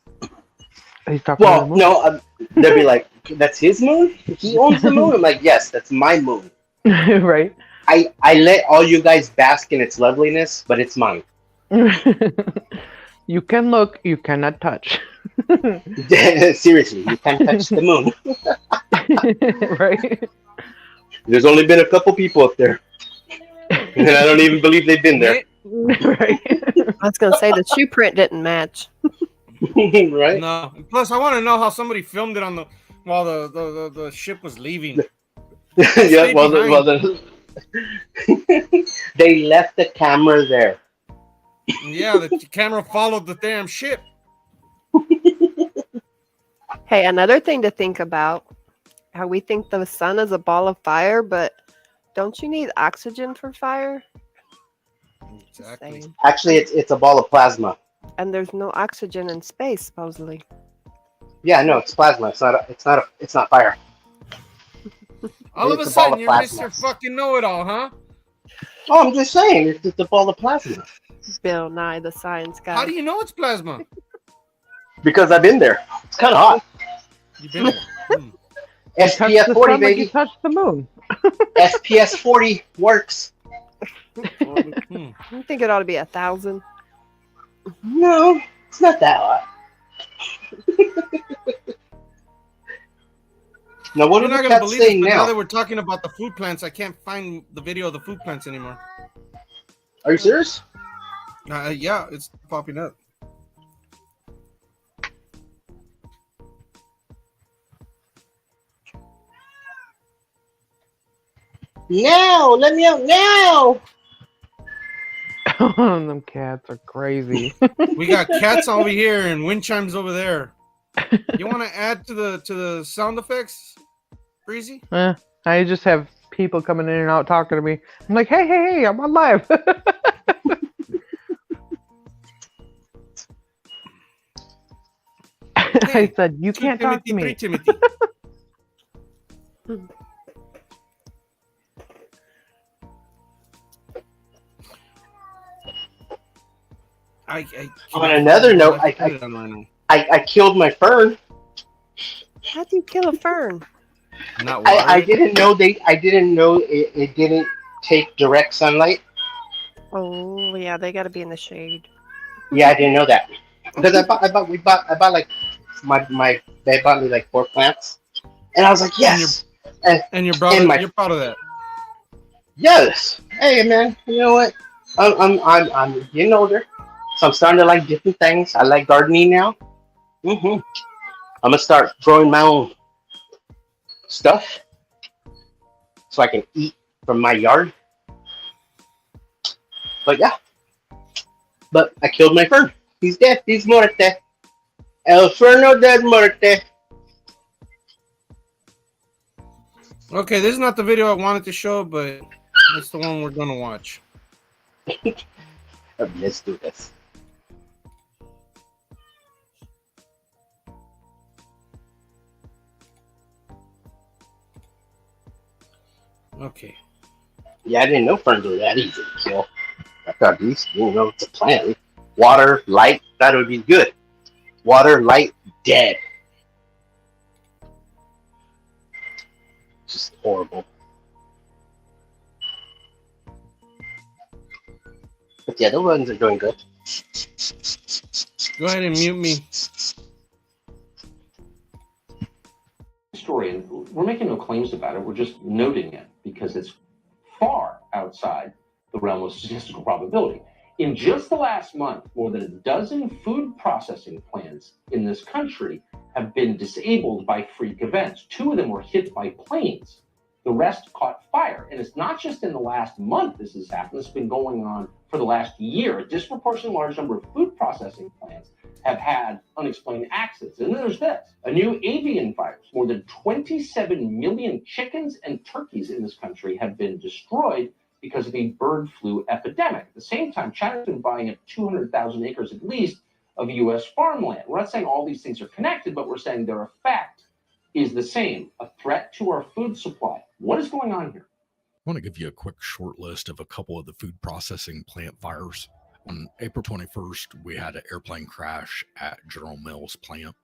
he's talking to Well, the moon. no, they'd be like, "That's his moon. He owns the moon." I'm like, "Yes, that's my moon. Right? I let all you guys bask in its loveliness, but it's mine." You can look, you cannot touch. Seriously, you can't touch the moon. Right? There's only been a couple people up there, and I don't even believe they've been there. Right? I was going to say the shoe print didn't match. Right? No. Plus, I want to know how somebody filmed it on the while the ship was leaving. Yeah. They left the camera there. Yeah, the camera followed the damn ship. Hey, another thing to think about, how we think the sun is a ball of fire, but don't you need oxygen for fire? Just Exactly. saying. Actually, it's a ball of plasma. And there's no oxygen in space, supposedly. Yeah, no, it's plasma. It's not fire. All of a It's a ball sudden, of you're plasma. Mr. Fucking Know-It-All, huh? Oh, I'm just saying, it's a ball of plasma. Bill Nye, the science guy. How do you know it's plasma? Because I've been there. It's kind of hot. You've been there. Touch SPF the 40, sun like you baby. touched the moon. SPS 40 works. I think it ought to be 1,000. No, it's not that hot. Now, what You're are not the gonna cats believe it, saying but now now? that we're talking about the food plants, I can't find the video of the food plants anymore. Are you serious? Yeah, it's popping up. Now, let me out now. Them cats are crazy. We got cats over here and wind chimes over there. You want to add to the sound effects, Breezy? I just have people coming in and out talking to me. I'm like, hey, I'm on live. I said, you can't talk to me. Timothy. On another note, I killed my fern. How'd you kill a fern? Not I didn't know it didn't take direct sunlight. Oh, yeah, they got to be in the shade. Yeah, I didn't know that because I bought like they bought me like 4 plants, and I was like, yes, and you're proud of that. yes. Hey man, you know what? I'm getting older, so I'm starting to like different things. I like gardening now. I'm gonna start growing my own stuff so I can eat from my yard. But yeah, but I killed my fern. He's dead. He's muerte. El Ferno dead muerte. Okay, this is not the video I wanted to show, but it's the one we're gonna watch. Let's do this. Okay. Yeah, I didn't know ferns were that easy to kill. I thought these, it's a plant. Water, light, that would be good. Water, light, dead. Just horrible. But the other ones are doing good. Go ahead and mute me. Story, and we're making no claims about it. We're just noting it because it's far outside the realm of statistical probability. In just the last month, more than a dozen food processing plants in this country have been disabled by freak events. 2 of them were hit by planes. The rest caught fire. And it's not just in the last month this has happened. It's been going on for the last year. A disproportionately large number of food processing plants have had unexplained accidents. And then there's this, a new avian virus. More than 27 million chickens and turkeys in this country have been destroyed because of a bird flu epidemic. At the same time, China's been buying up 200,000 acres at least of U.S. farmland. We're not saying all these things are connected, but we're saying their effect is the same, a threat to our food supply. What is going on here? I want to give you a quick short list of a couple of the food processing plant fires. On April 21st, we had an airplane crash at General Mills plant,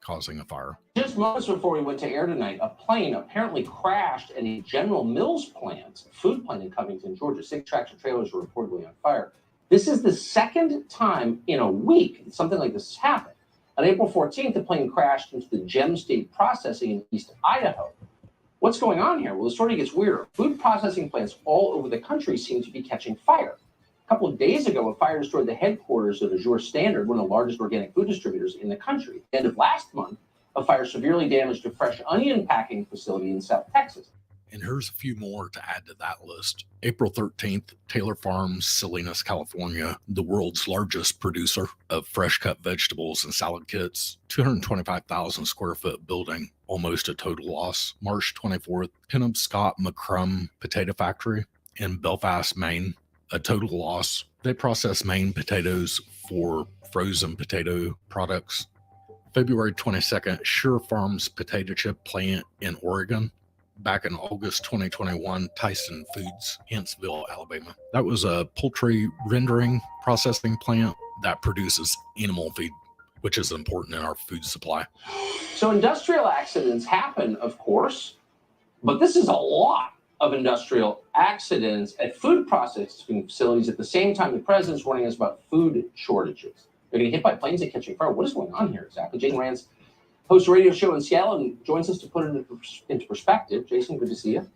causing a fire. Just moments before we went to air tonight, a plane apparently crashed at a General Mills plant, food plant in Covington, Georgia. 6 tractor trailers were reportedly on fire. This is the second time in a week something like this has happened. On April 14th, the plane crashed into the Gem State Processing in East Idaho. What's going on here? Well, the story gets weirder. Food processing plants all over the country seem to be catching fire. A couple of days ago, a fire destroyed the headquarters of Azure Standard, one of the largest organic food distributors in the country. At the end of last month, a fire severely damaged a fresh onion packing facility in South Texas. And here's a few more to add to that list. April 13th, Taylor Farms, Salinas, California, the world's largest producer of fresh cut vegetables and salad kits, 225,000 square foot building, almost a total loss. March 24th, Penobscot McCrum Potato Factory in Belfast, Maine, a total loss. They process Maine potatoes for frozen potato products. February 22nd, Sure Farms Potato Chip Plant in Oregon. Back in August 2021, Tyson Foods, Huntsville, Alabama. That was a poultry rendering processing plant that produces animal feed. which is important in our food supply. So industrial accidents happen, of course, but this is a lot of industrial accidents at food processing facilities at the same time the president's warning us about food shortages. They're getting hit by planes that catching fire. What is going on here exactly? Jason Rand's hosts a radio show in Seattle and joins us to put it into perspective. Jason, good to see you.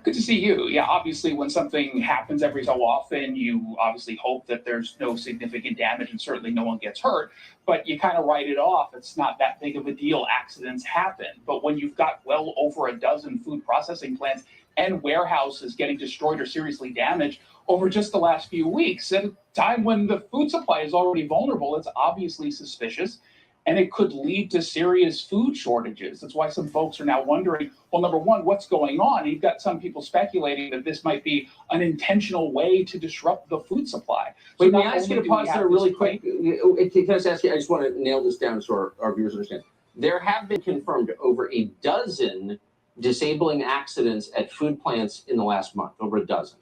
Good to see you. Yeah, obviously, when something happens every so often, you obviously hope that there's no significant damage and certainly no one gets hurt, but you kind of write it off. It's not that big of a deal. Accidents happen. But when you've got well over a dozen food processing plants and warehouses getting destroyed or seriously damaged over just the last few weeks, at a time when the food supply is already vulnerable, it's obviously suspicious. And it could lead to serious food shortages. That's why some folks are now wondering, well, number one, what's going on? And you've got some people speculating that this might be an intentional way to disrupt the food supply. Wait, may I ask you to pause there really quick? Can I just ask you, I just want to nail this down so our viewers understand. There have been confirmed over a dozen disabling accidents at food plants in the last month, over a dozen.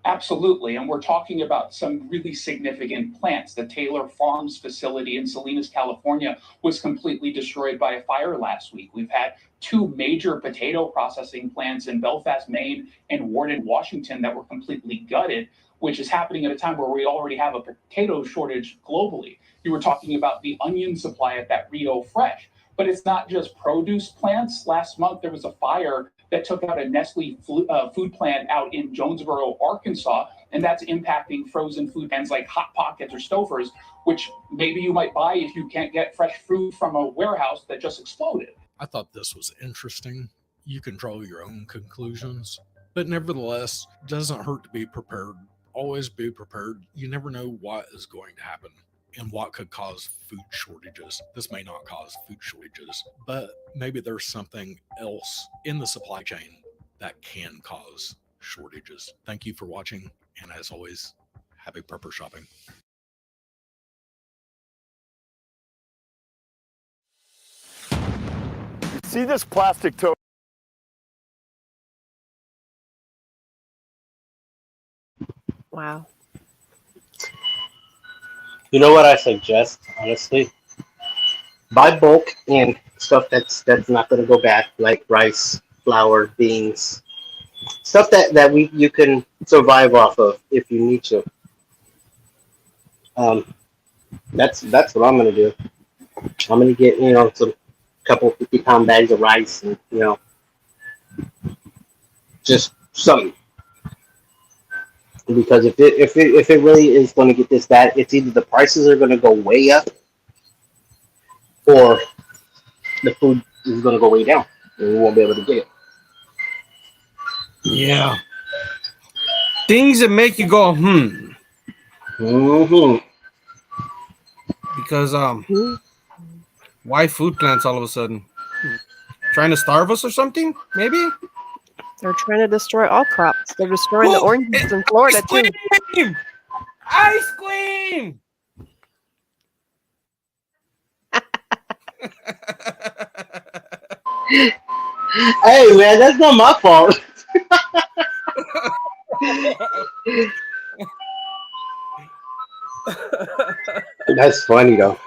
Absolutely. And we're talking about some really significant plants. The Taylor Farms facility in Salinas, California was completely destroyed by a fire last week. We've had two major potato processing plants in Belfast, Maine and Warden, Washington that were completely gutted, which is happening at a time where we already have a potato shortage globally. You were talking about the onion supply at that Rio Fresh, but it's not just produce plants. Last month, there was a fire that took out a Nestle food plant out in Jonesboro, Arkansas, and that's impacting frozen food brands like Hot Pockets or Stouffer's, which maybe you might buy if you can't get fresh food from a warehouse that just exploded. I thought this was interesting. You can draw your own conclusions, but nevertheless, it doesn't hurt to be prepared. Always be prepared. You never know what is going to happen and what could cause food shortages. This may not cause food shortages, but maybe there's something else in the supply chain that can cause shortages. Thank you for watching, and as always, happy prepper shopping. See this plastic tote? Wow. You know what I suggest, honestly? Buy bulk and stuff that's not going to go bad, like rice, flour, beans, stuff that you can survive off of if you need to. That's what I'm going to do. I'm going to get some couple 50-pound bags of rice and just something. Because if it really is going to get this bad, it's either the prices are going to go way up, or the food is going to go way down, and we won't be able to get it. Yeah. Things that make you go, Mm-hmm. Because why food plants all of a sudden? Trying to starve us or something? Maybe? They're trying to destroy all crops. They're destroying the oranges in Florida too. Ice cream! Hey man, that's not my fault. That's funny though.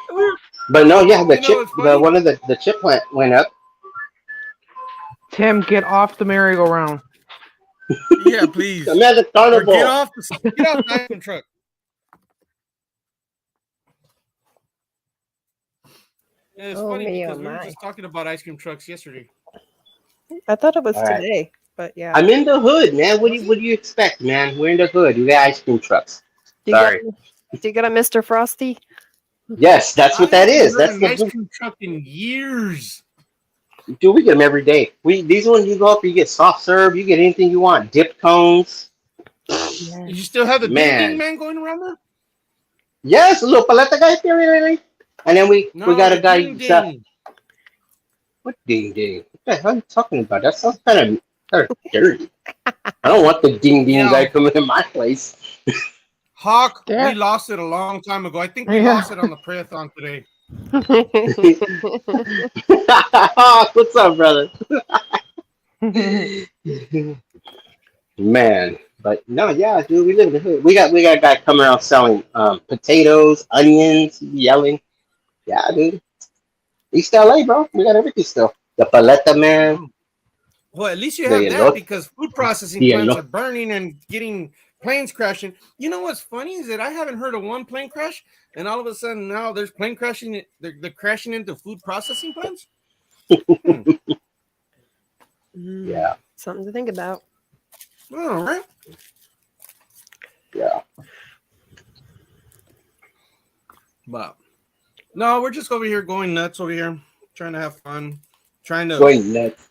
But no, yeah, one of the chip plant went up. Tim, get off the merry-go-round. Yeah, please. I'm at the carnival. Get off the ice cream truck. Yeah, it's funny because we were just talking about ice cream trucks yesterday. I thought it was All right. today, but yeah. I'm in the hood, man. What do you expect, man? We're in the hood. We got ice cream trucks. Sorry. Do you got a Mr. Frosty? Yes, that's what that is. That's an the ice cream truck in years. Dude, we get them every day. These ones you go up, you get soft serve, you get anything you want, dip cones. You still have the ding man going around there? Yes, a little paleta guy here, and then we got a guy. What ding ding? What the hell are you talking about? That sounds kind of dirty. I don't want the ding ding guy coming in my place. Hawk, we lost it a long time ago. I think we lost it on the prayathon today. What's up, brother? Man, But no, yeah, dude, we live in the hood. We got a guy coming around selling potatoes, onions, yelling. Yeah, dude. East LA, bro. We got everything still. The paleta man. Well, at least you The have that elote. because food processing The plants elote. are burning and getting planes crashing. You know what's funny is that I haven't heard of one plane crash, and all of a sudden now there's plane crashing. They're crashing into food processing plants. Yeah. Something to think about. All right. Yeah. But no, we're just over here going nuts over here, trying to have fun, trying to Going nuts.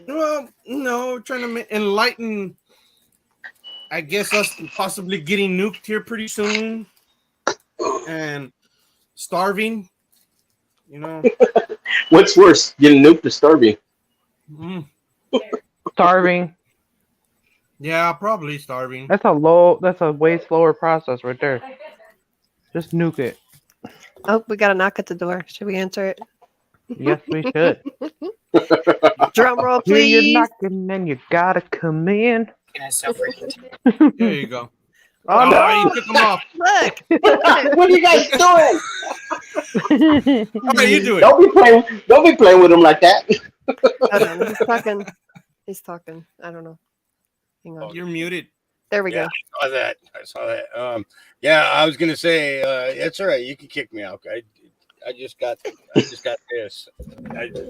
Well, no, trying to enlighten. I guess us possibly getting nuked here pretty soon, and starving. You know, What's worse, getting nuked or starving? Starving. Yeah, probably starving. That's a way slower process right there. Just nuke it. Oh, we got a knock at the door. Should we answer it? Yes, we should. Drum roll, Hear you please. knocking and you gotta come in. There you go. Oh, no. You took them off. Look. What are you guys doing? How are you doing? Don't be playing with him like that. Hold on, he's talking. He's talking. I don't know. Hang on. You're muted. There we go. I saw that. Yeah, I was gonna say, it's all right. You can kick me out. I just got this.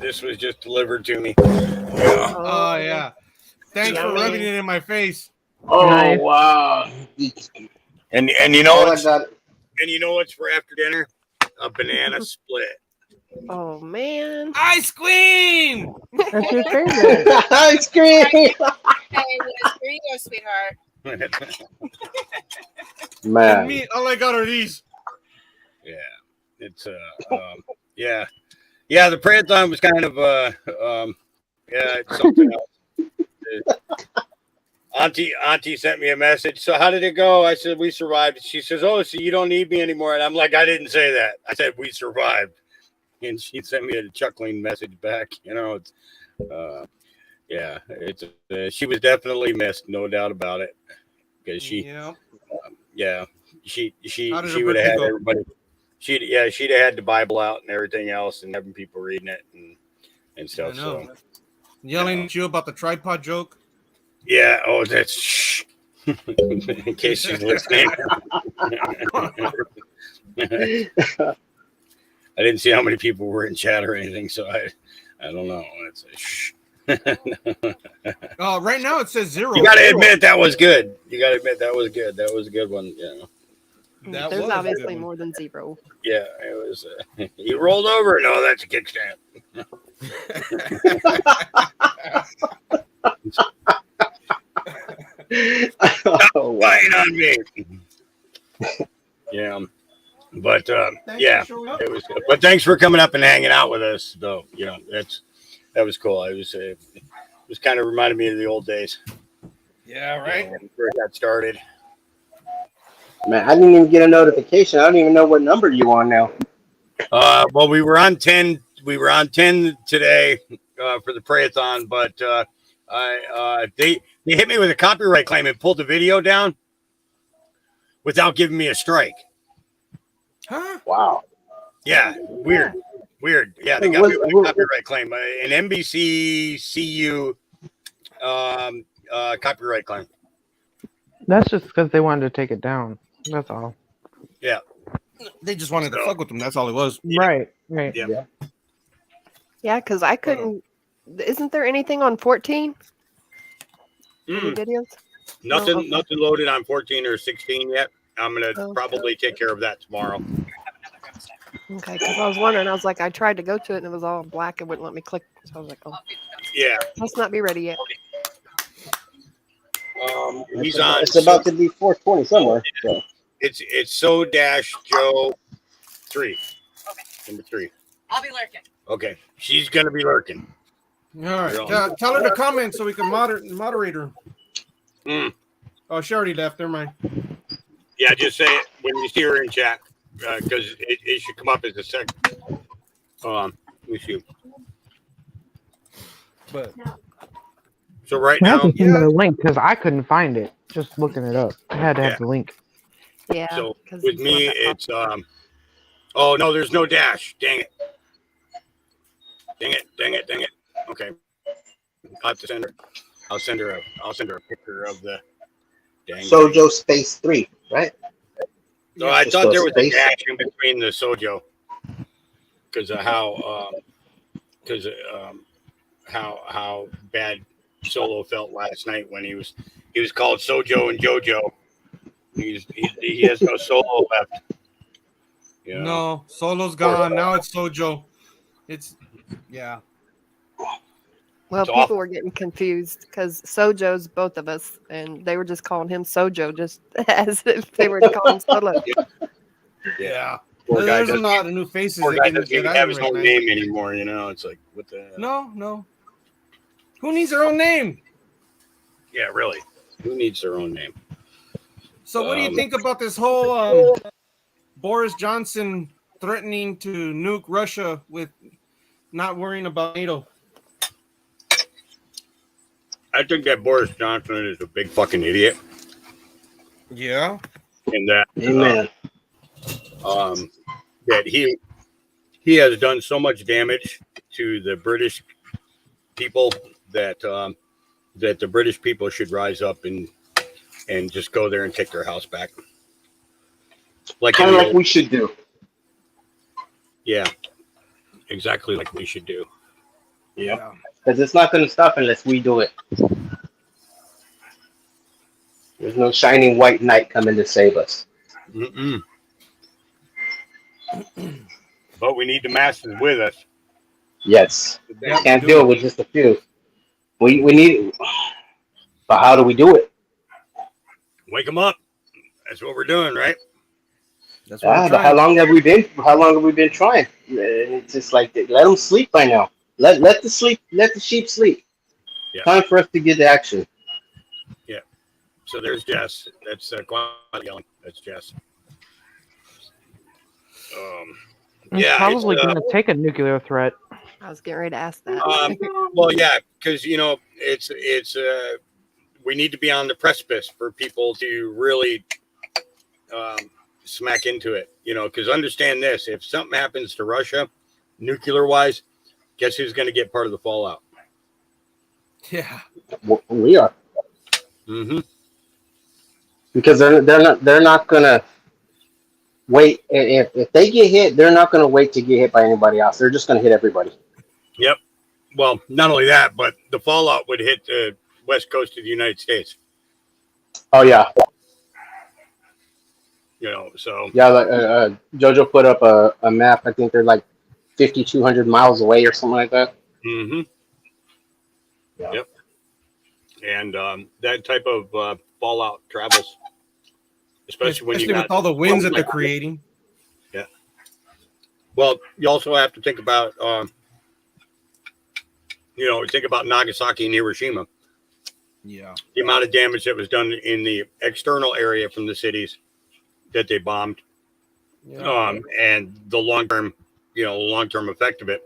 This was just delivered to me. Yeah. Oh yeah. Thanks for rubbing it in my face. Oh Nice. wow. And you know Oh, I what's got it. what's for after dinner? A banana split. Oh man. Ice cream. That's your favorite. Ice cream. Hey, here you go, sweetheart. And Man. me, all I got are these. Yeah, it's yeah. The prayer-a-thon was kind of it's something else. Auntie sent me a message. So how did it go? I said we survived. She says, "Oh, so you don't need me anymore." And I'm like, I didn't say that. I said we survived. And she sent me a chuckling message back. You know, it's yeah, it's she was definitely missed, no doubt about it. Because she she would have had everybody. She'd have had the Bible out and everything else, and having people reading it and stuff. So Yelling at you about the tripod joke. yeah. Oh, that's shh. In case she's listening. I didn't see how many people were in chat or anything, so I don't know. It's a shh. Right now it says 0. You got to admit that was good. That was good. That was a good one. Yeah. There's obviously more than 0. Yeah, it was. He rolled over. No, that's a kickstand. Oh, wow. Lying on me. Yeah, but yeah, it was good. But thanks for coming up and hanging out with us, though. You know, that was cool. It was kind of reminded me of the old days. Yeah, right. When we first got started. Man, I didn't even get a notification. I don't even know what number you on now. Well, we were on 10. We were on 10 today for the prayer-a-thon, but they hit me with a copyright claim and pulled the video down without giving me a strike. Huh? Wow. Yeah, weird. Yeah, they got me with a copyright claim, an NBC CU copyright claim. That's just because they wanted to take it down. That's all. Yeah. They just wanted to fuck with them. That's all it was. Right. Yeah. Yeah, because I couldn't. Isn't there anything on 14? Any videos? Nothing loaded on 14 or 16 yet. I'm gonna probably take care of that tomorrow. Okay, because I was wondering. I was like, I tried to go to it and it was all black. It wouldn't let me click. So I was like, oh, Yeah. must not be ready yet. He's on. It's about to be 420 somewhere. So. It's So-Joe 3. Okay. Number 3. I'll be lurking. Okay. She's gonna be lurking. All right. Tell her to comment so we can moderate her. Oh, she already left. Never mind. Yeah, just say it when you see her in chat, because it should come up as a second. Hold on. Let me see. But So right I had now, to send the link because I couldn't find it. Just looking it up, I had to have the link. Yeah. so 'cause with it's me, not that it's oh no, there's no dash. Dang it. Okay. I'll have to send her. I'll send her a picture of the dang thing. Sojo Space 3, right? So I Just thought go there was a space. dash in between the Sojo because of how bad Solo felt last night when he was called Sojo and JoJo. He has no Solo left. You know? No, Solo's gone. Now it's Sojo. It's yeah. Well, It's people awful. were getting confused because Sojo's both of us, and they were just calling him Sojo, just as if they were calling Solo. Yeah. Poor guy There's doesn't, a lot of new faces poor that guy can doesn't that even I have his own recognize. name anymore. You know, it's like what the No. Who needs their own name? yeah, really. Who needs their own name? So what do you think about this whole Boris Johnson threatening to nuke Russia with not worrying about NATO? I think that Boris Johnson is a big fucking idiot. Yeah. And that Amen. that he has done so much damage to the British people that that the British people should rise up and just go there and take their house back. Like Kind of like we should do. Yeah, exactly like we should do. Yeah. Because it's not going to stop unless we do it. There's no shining white knight coming to save us. Mm-mm. But we need the masses with us. Yes. Yeah, Can't we do it with just a few. We need. But how do we do it? Wake them up. That's what we're doing, right? That's But how long have we been? How long have we been trying? It's just like let them sleep by now. Let the sheep sleep. Yeah. Time for us to get to action. Yeah. So there's Jess. That's quiet yelling. That's Jess. It's Yeah, probably going to take a nuclear threat. I was getting ready to ask that. Well, yeah, because it's we need to be on the precipice for people to really smack into it. Because understand this: if something happens to Russia, nuclear wise, guess who's going to get part of the fallout? Yeah, we are. Mm-hmm. Because they're not gonna wait. If they get hit, they're not gonna wait to get hit by anybody else. They're just gonna hit everybody. Yep. Well, not only that, but the fallout would hit the west coast of the United States. Oh yeah. So Yeah, like JoJo put up a map. I think they're like 5,200 miles away or something like that. Mm-hmm. Yeah. Yep. And that type of fallout travels, especially with all the winds that they're creating. Yeah. Well, you also have to think about, think about Nagasaki and Hiroshima. Yeah. The amount of damage that was done in the external area from the cities that they bombed, and the long-term effect of it.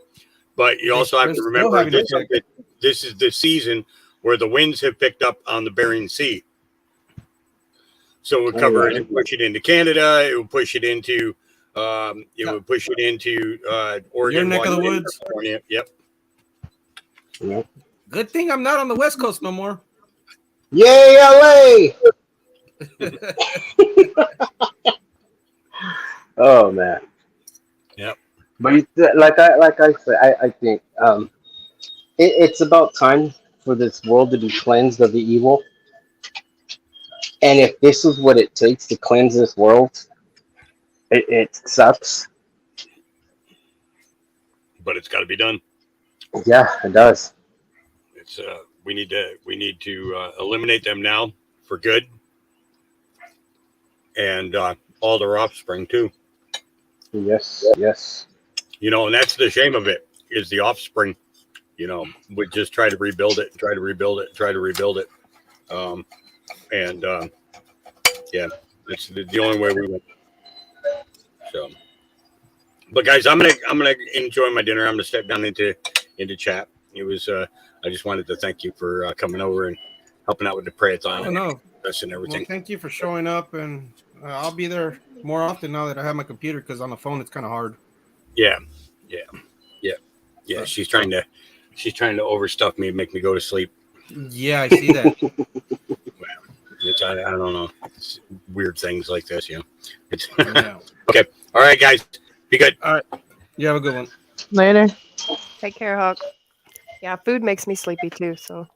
But you also have to remember this is the season where the winds have picked up on the Bering Sea. So it would cover it and push it into Canada. It would push it into, would push it into Oregon. Your neck of the Washington, woods. California. Yep. Good thing I'm not on the West Coast no more. Yay, LA! Oh man. Yep. But like I said, I think it's about time for this world to be cleansed of the evil. And if this is what it takes to cleanse this world, it sucks. But it's got to be done. Yeah, it does. It's we need to eliminate them now for good, and all their offspring too. Yes. And that's the shame of it is the offspring. We just try to rebuild it, yeah, that's the only way we win. So, but guys, I'm gonna enjoy my dinner. I'm gonna step down into chat, It was. I just wanted to thank you for coming over and helping out with the prayer-a-thon and no. everything. Well, thank you for showing up, and I'll be there more often now that I have my computer, because on the phone it's kind of hard. Yeah. She's trying to overstuff me and make me go to sleep. Yeah, I see that. I don't know. It's weird things like this, you know. It's Yeah. Okay. All right, guys. Be good. All right. You have a good one. Later. Take care, Hawk. Yeah, food makes me sleepy too. So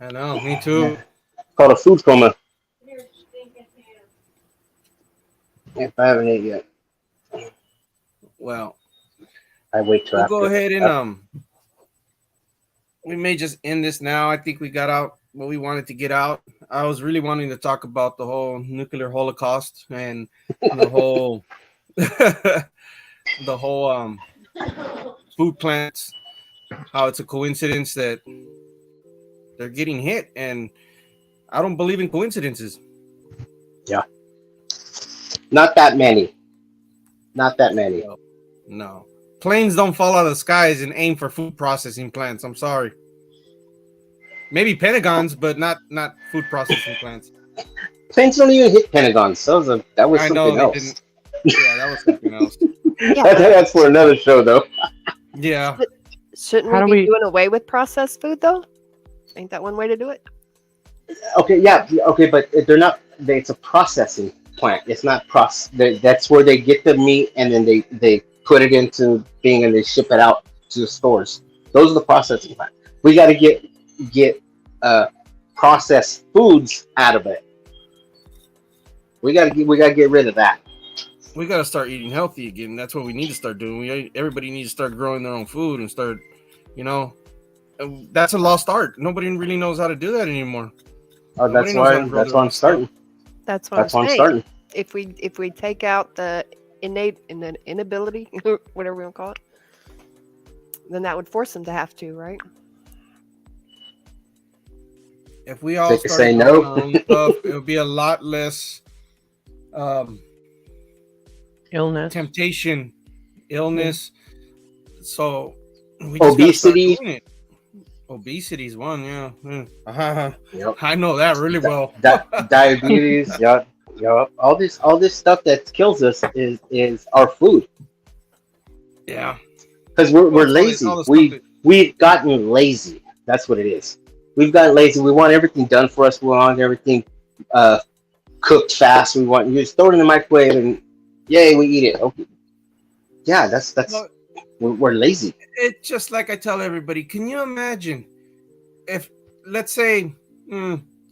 I know. Me too. Called a food coma. If I haven't ate yet, Well, I wait till we'll after. go ahead and we may just end this now. I think we got out what we wanted to get out. I was really wanting to talk about the whole nuclear holocaust and the whole the whole food plants, how it's a coincidence that they're getting hit, and I don't believe in coincidences. Yeah. Not that many. Not that many. No. Planes don't fall out of the skies and aim for food processing plants. I'm sorry. Maybe Pentagons, but not food processing plants. Planes don't even hit Pentagons. That was I something know they else. didn't. Yeah, that was something else. That's for another show, though. Yeah. shouldn't How we do be we- doing away with processed food though? Ain't that one way to do it? Okay, yeah, okay, but they're not. It's a processing plant. It's not That's where they get the meat, and then they put it into thing, and they ship it out to the stores. Those are the processing plant. We got to get processed foods out of it. We got to get rid of that. We got to start eating healthy again. That's what we need to start doing. Everybody needs to start growing their own food and start, that's a lost art. Nobody really knows how to do that anymore. Oh, Nobody that's knows how why. to grow That's their why own I'm starting. That's what That's why I'm I'm saying. starting. If we take out the innate and then inability, whatever we want to call it, then that would force them to have to, right? If we all They could started say growing no. our own stuff, it would be a lot less Illness. temptation, illness. So we just gotta start Obesity. doing it. Obesity is one, yeah. Yep. I know that really well. Diabetes. Yep. All this stuff that kills us is our food. Yeah. Because we're Well, it's lazy. all the stuff that- We've gotten lazy. That's what it is. We've gotten lazy. We want everything done for us. We want everything cooked fast. We want you just throw it in the microwave and yay, we eat it. Okay. Yeah, that's Well, we're lazy. it's just like I tell everybody. Can you imagine if, let's say,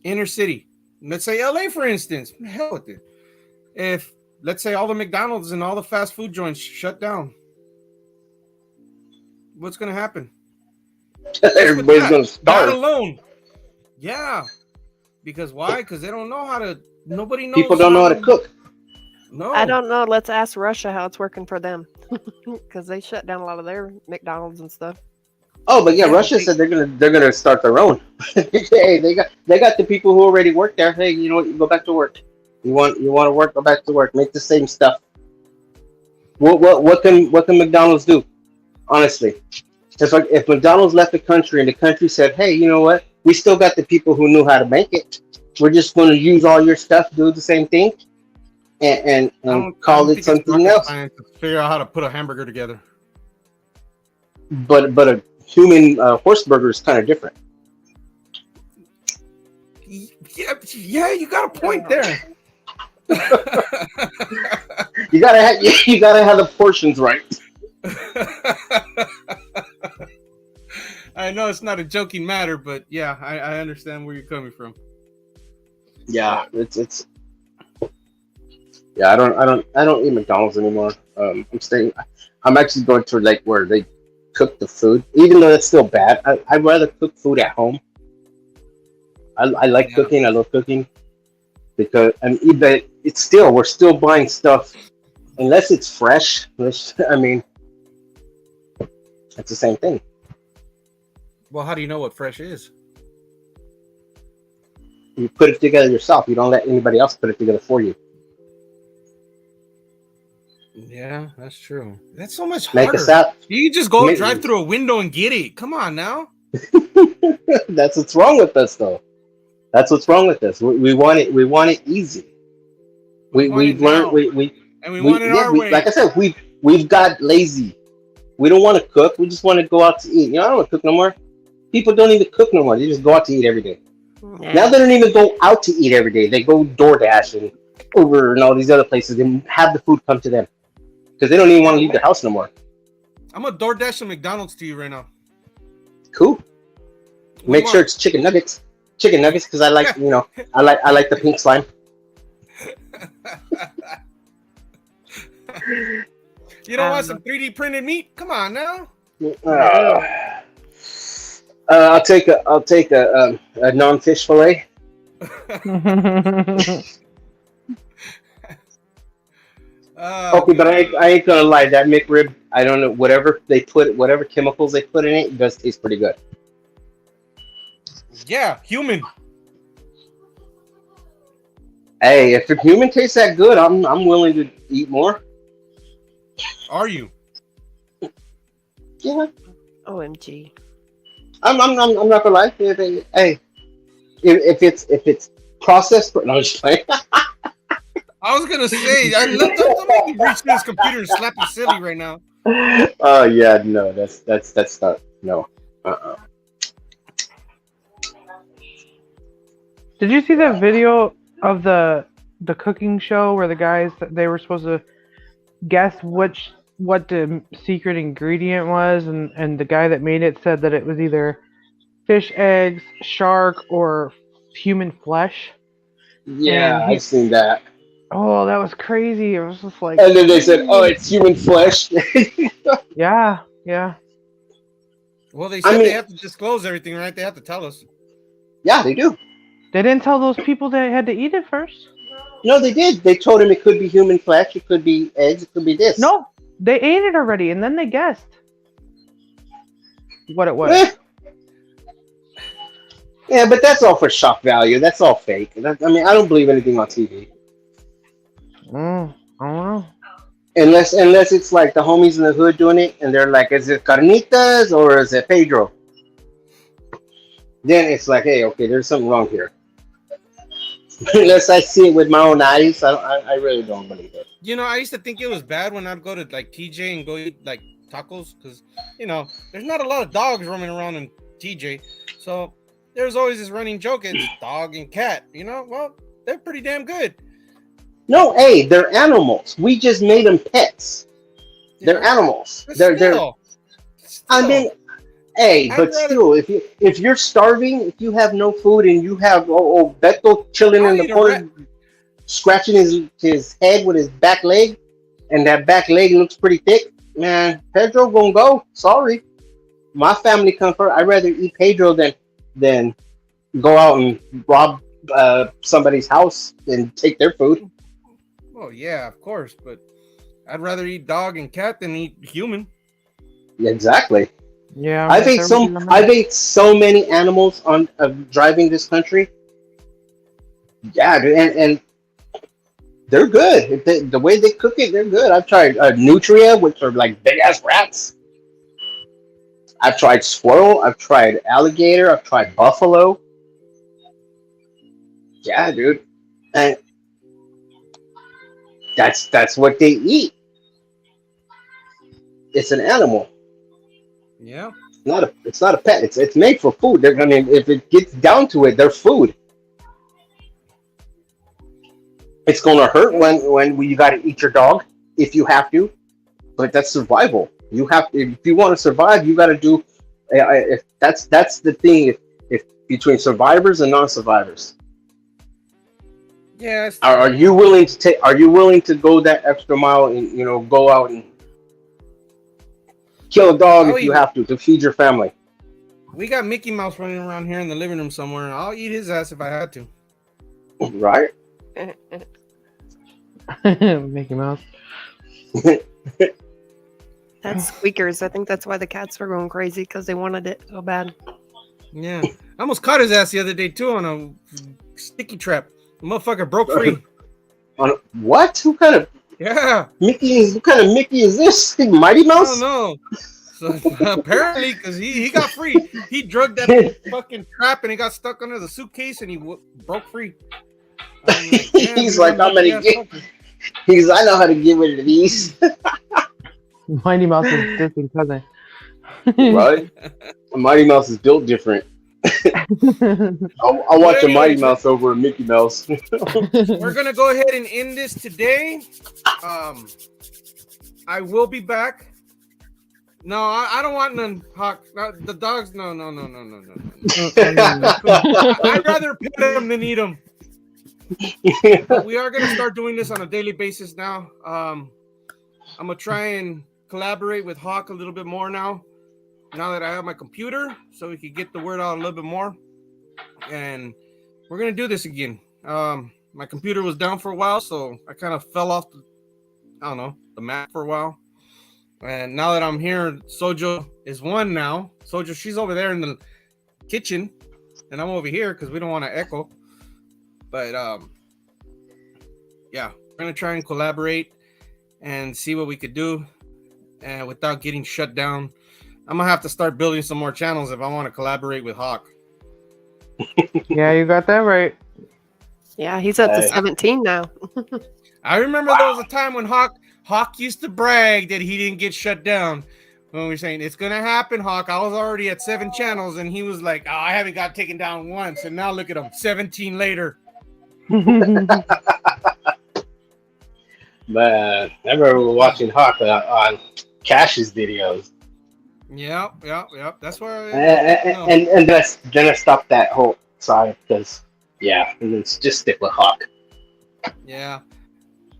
inner city, let's say LA, for instance, hell with it. If, let's say, all the McDonald's and all the fast food joints shut down, what's going to happen? Everybody's gonna That starve. alone. Yeah. Because why? Because they don't know how to, nobody knows. People don't know how to cook. No. I don't know. Let's ask Russia how it's working for them, because they shut down a lot of their McDonald's and stuff. Oh, but yeah, Russia said they're gonna start their own. Hey, they got the people who already work there. Hey, you know what? You go back to work. You want to work? Go back to work. Make the same stuff. What can McDonald's do? Honestly, it's like if McDonald's left the country and the country said, "Hey, you know what? We still got the people who knew how to make it. We're just going to use all your stuff, do the same thing, and call it something else." To figure out how to put a hamburger together. But a human horse burger is kind of different. Yeah, you got a point there. You gotta have the portions right. I know it's not a joking matter, but yeah, I understand where you're coming from. Yeah, it's. Yeah, I don't eat McDonald's anymore. I'm actually going to like where they cook the food, even though it's still bad. I'd rather cook food at home. I like cooking. I love cooking because but we're still buying stuff unless it's fresh. I mean, it's the same thing. Well, how do you know what fresh is? You put it together yourself. You don't let anybody else put it together for you. Yeah, that's true. That's so much Make harder. us out. You just go Make- drive through a window and get it. Come on now. That's what's wrong with us, though. That's what's wrong with us. We want it. We want it easy. We want We've it now. learned. We want it our way. Like I said, we've got lazy. We don't want to cook. We just want to go out to eat. I don't want to cook no more. People don't even cook no more. They just go out to eat every day. Now they don't even go out to eat every day. They go DoorDash and Uber and all these other places and have the food come to them because they don't even want to leave their house no more. I'm gonna DoorDash some McDonald's to you right now. Cool. Make sure it's chicken nuggets. Chicken nuggets because I like I like the pink slime. You don't want some 3D printed meat? Come on now. I'll take a non-fish fillet. Okay, but I ain't gonna lie. That McRib, I don't know, whatever chemicals they put in it does taste pretty good. Yeah, human. Hey, if the human tastes that good, I'm willing to eat more. Are you? Yeah. OMG. I'm not gonna lie. If it's processed, no, I'm just playing. I was gonna say, don't make me reach to this computer and slap you silly right now. Oh yeah, no, that's not no. Did you see that video of the cooking show where the guys, they were supposed to guess what the secret ingredient was, and the guy that made it said that it was either fish eggs, shark, or human flesh? Yeah, I've seen that. Oh, that was crazy. It was just like, And then they said, "Oh, it's human flesh." yeah. Well, they said they have to disclose everything, right? They have to tell us. Yeah, they do. They didn't tell those people they had to eat it first. No, they did. They told him it could be human flesh, it could be eggs, it could be this. No, they ate it already, and then they guessed what it was. Yeah, but that's all for shock value. That's all fake. I don't believe anything on TV. I don't know. Unless it's like the homies in the hood doing it, and they're like, "Is it carnitas or is it Pedro?" Then it's like, "Hey, okay, there's something wrong here." Unless I see it with my own eyes, I really don't believe it. You know, I used to think it was bad when I'd go to like TJ and go eat like tacos because there's not a lot of dogs roaming around in TJ, so there's always this running joke: it's dog and cat. Well, they're pretty damn good. No, hey, they're animals. We just made them pets. They're animals. They're. I mean, hey, but still, if you're starving, if you have no food, and you have Beto chilling in the corner, scratching his head with his back leg, and that back leg looks pretty thick, man, Pedro gonna go. Sorry, my family comfort. I'd rather eat Pedro than go out and rob somebody's house and take their food. Oh yeah, of course, but I'd rather eat dog and cat than eat human. Yeah, exactly. Yeah, I've ate so many animals on driving this country. Yeah, dude, and they're good. The way they cook it, they're good. I've tried nutria, which are like big ass rats. I've tried squirrel. I've tried alligator. I've tried buffalo. Yeah, dude, and that's what they eat. It's an animal. Yeah. It's not a pet. It's made for food. If it gets down to it, they're food. It's gonna hurt when you gotta eat your dog if you have to, but that's survival. If you want to survive, you gotta do. If that's the thing. If between survivors and non-survivors. Yes. Are you willing to Are you willing to go that extra mile and go out and kill a dog if you have to feed your family? We got Mickey Mouse running around here in the living room somewhere. I'll eat his ass if I had to. Right? Mickey Mouse. That's squeakers. I think that's why the cats were going crazy because they wanted it so bad. Yeah. I almost caught his ass the other day too on a sticky trap. The motherfucker broke free. On what? Who kind of Yeah. Mickey, what kind of Mickey is this? Mighty I Mouse? don't know. So apparently, because he got free, he drugged that fucking trap and he got stuck under the suitcase and he broke free. I'm like, damn, He's you're like, one I'm gonna lucky-ass get. fucker. He's, I know how to get rid of these. Mighty Mouse's distant cousin. Right? Mighty Mouse is built different. I'll watch a Mighty anyways, Mouse over a Mickey Mouse. We're gonna go ahead and end this today. I will be back. No, I don't want none. Hawk. The dogs. No. I'd rather pet them than eat them. But we are gonna start doing this on a daily basis now. I'm gonna try and collaborate with Hawk a little bit more now that I have my computer, so we can get the word out a little bit more. And we're gonna do this again. My computer was down for a while, so I kind of fell off the map for a while. And now that I'm here, Sojo is one now. Sojo, she's over there in the kitchen, and I'm over here because we don't want to echo. But yeah, we're gonna try and collaborate and see what we could do, and without getting shut down. I'm gonna have to start building some more channels if I want to collaborate with Hawk. Yeah, you got that right. Yeah, he's up to 17 now. I remember there was a time when Hawk used to brag that he didn't get shut down. When we were saying it's gonna happen, Hawk. I was already at 7 channels, and he was like, "Oh, I haven't got taken down once." And now look at him, 17 later. Man, I remember watching Hawk on Cash's videos. Yep. That's why. And then I stopped that whole side because, yeah, and then just stick with Hawk. Yeah.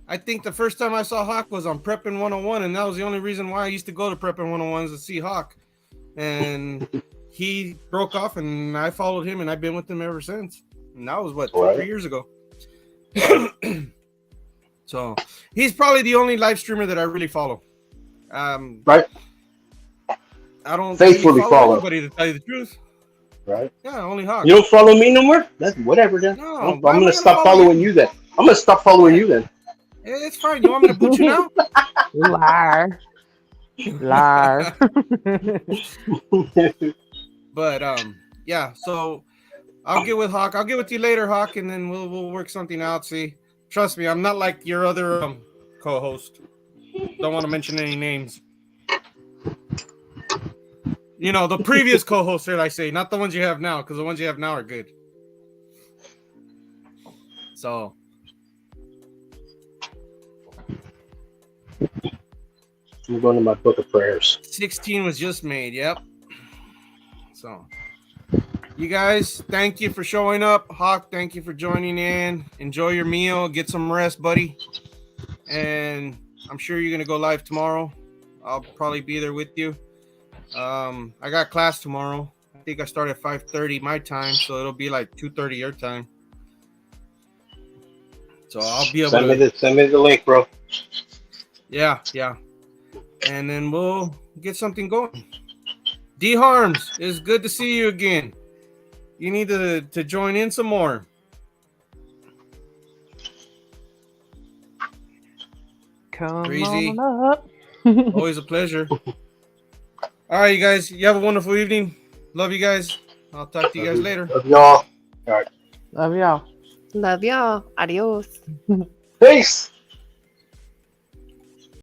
I think the first time I saw Hawk was on Preppin' 101, and that was the only reason why I used to go to Preppin' 101 to see Hawk. And he broke off, and I followed him, and I've been with him ever since. And that was, 3 years ago. So he's probably the only live streamer that I really follow. Right. I don't faithfully really follow anybody, to tell you the truth. Right. Yeah, only Hawk. You don't follow me no more? That's whatever then. No, I'm gonna stop following you then. I'm gonna stop following you then. It's fine. You want me to boot you now? Liar. But yeah. So I'll get with Hawk. I'll get with you later, Hawk, and then we'll work something out. See, trust me, I'm not like your other co-host. Don't want to mention any names. You know, the previous co-hosts, did I say, not the ones you have now, because the ones you have now are good. So. I'm going to my book of prayers. 16 was just made, yep. So, you guys, thank you for showing up. Hawk, thank you for joining in. Enjoy your meal. Get some rest, buddy. And I'm sure you're going to go live tomorrow. I'll probably be there with you. I got class tomorrow. I think I start at 5:30 my time, so it'll be like 2:30 your time. So I'll be able to send me the link, bro. Yeah. And then we'll get something going. D Harms, it's good to see you again. You need to join in some more. Come Breezy. on up. Always a pleasure. All right, you guys. You have a wonderful evening. Love you guys. I'll talk to you guys later. Love y'all. All right. Love y'all. Love y'all. Adios. Peace.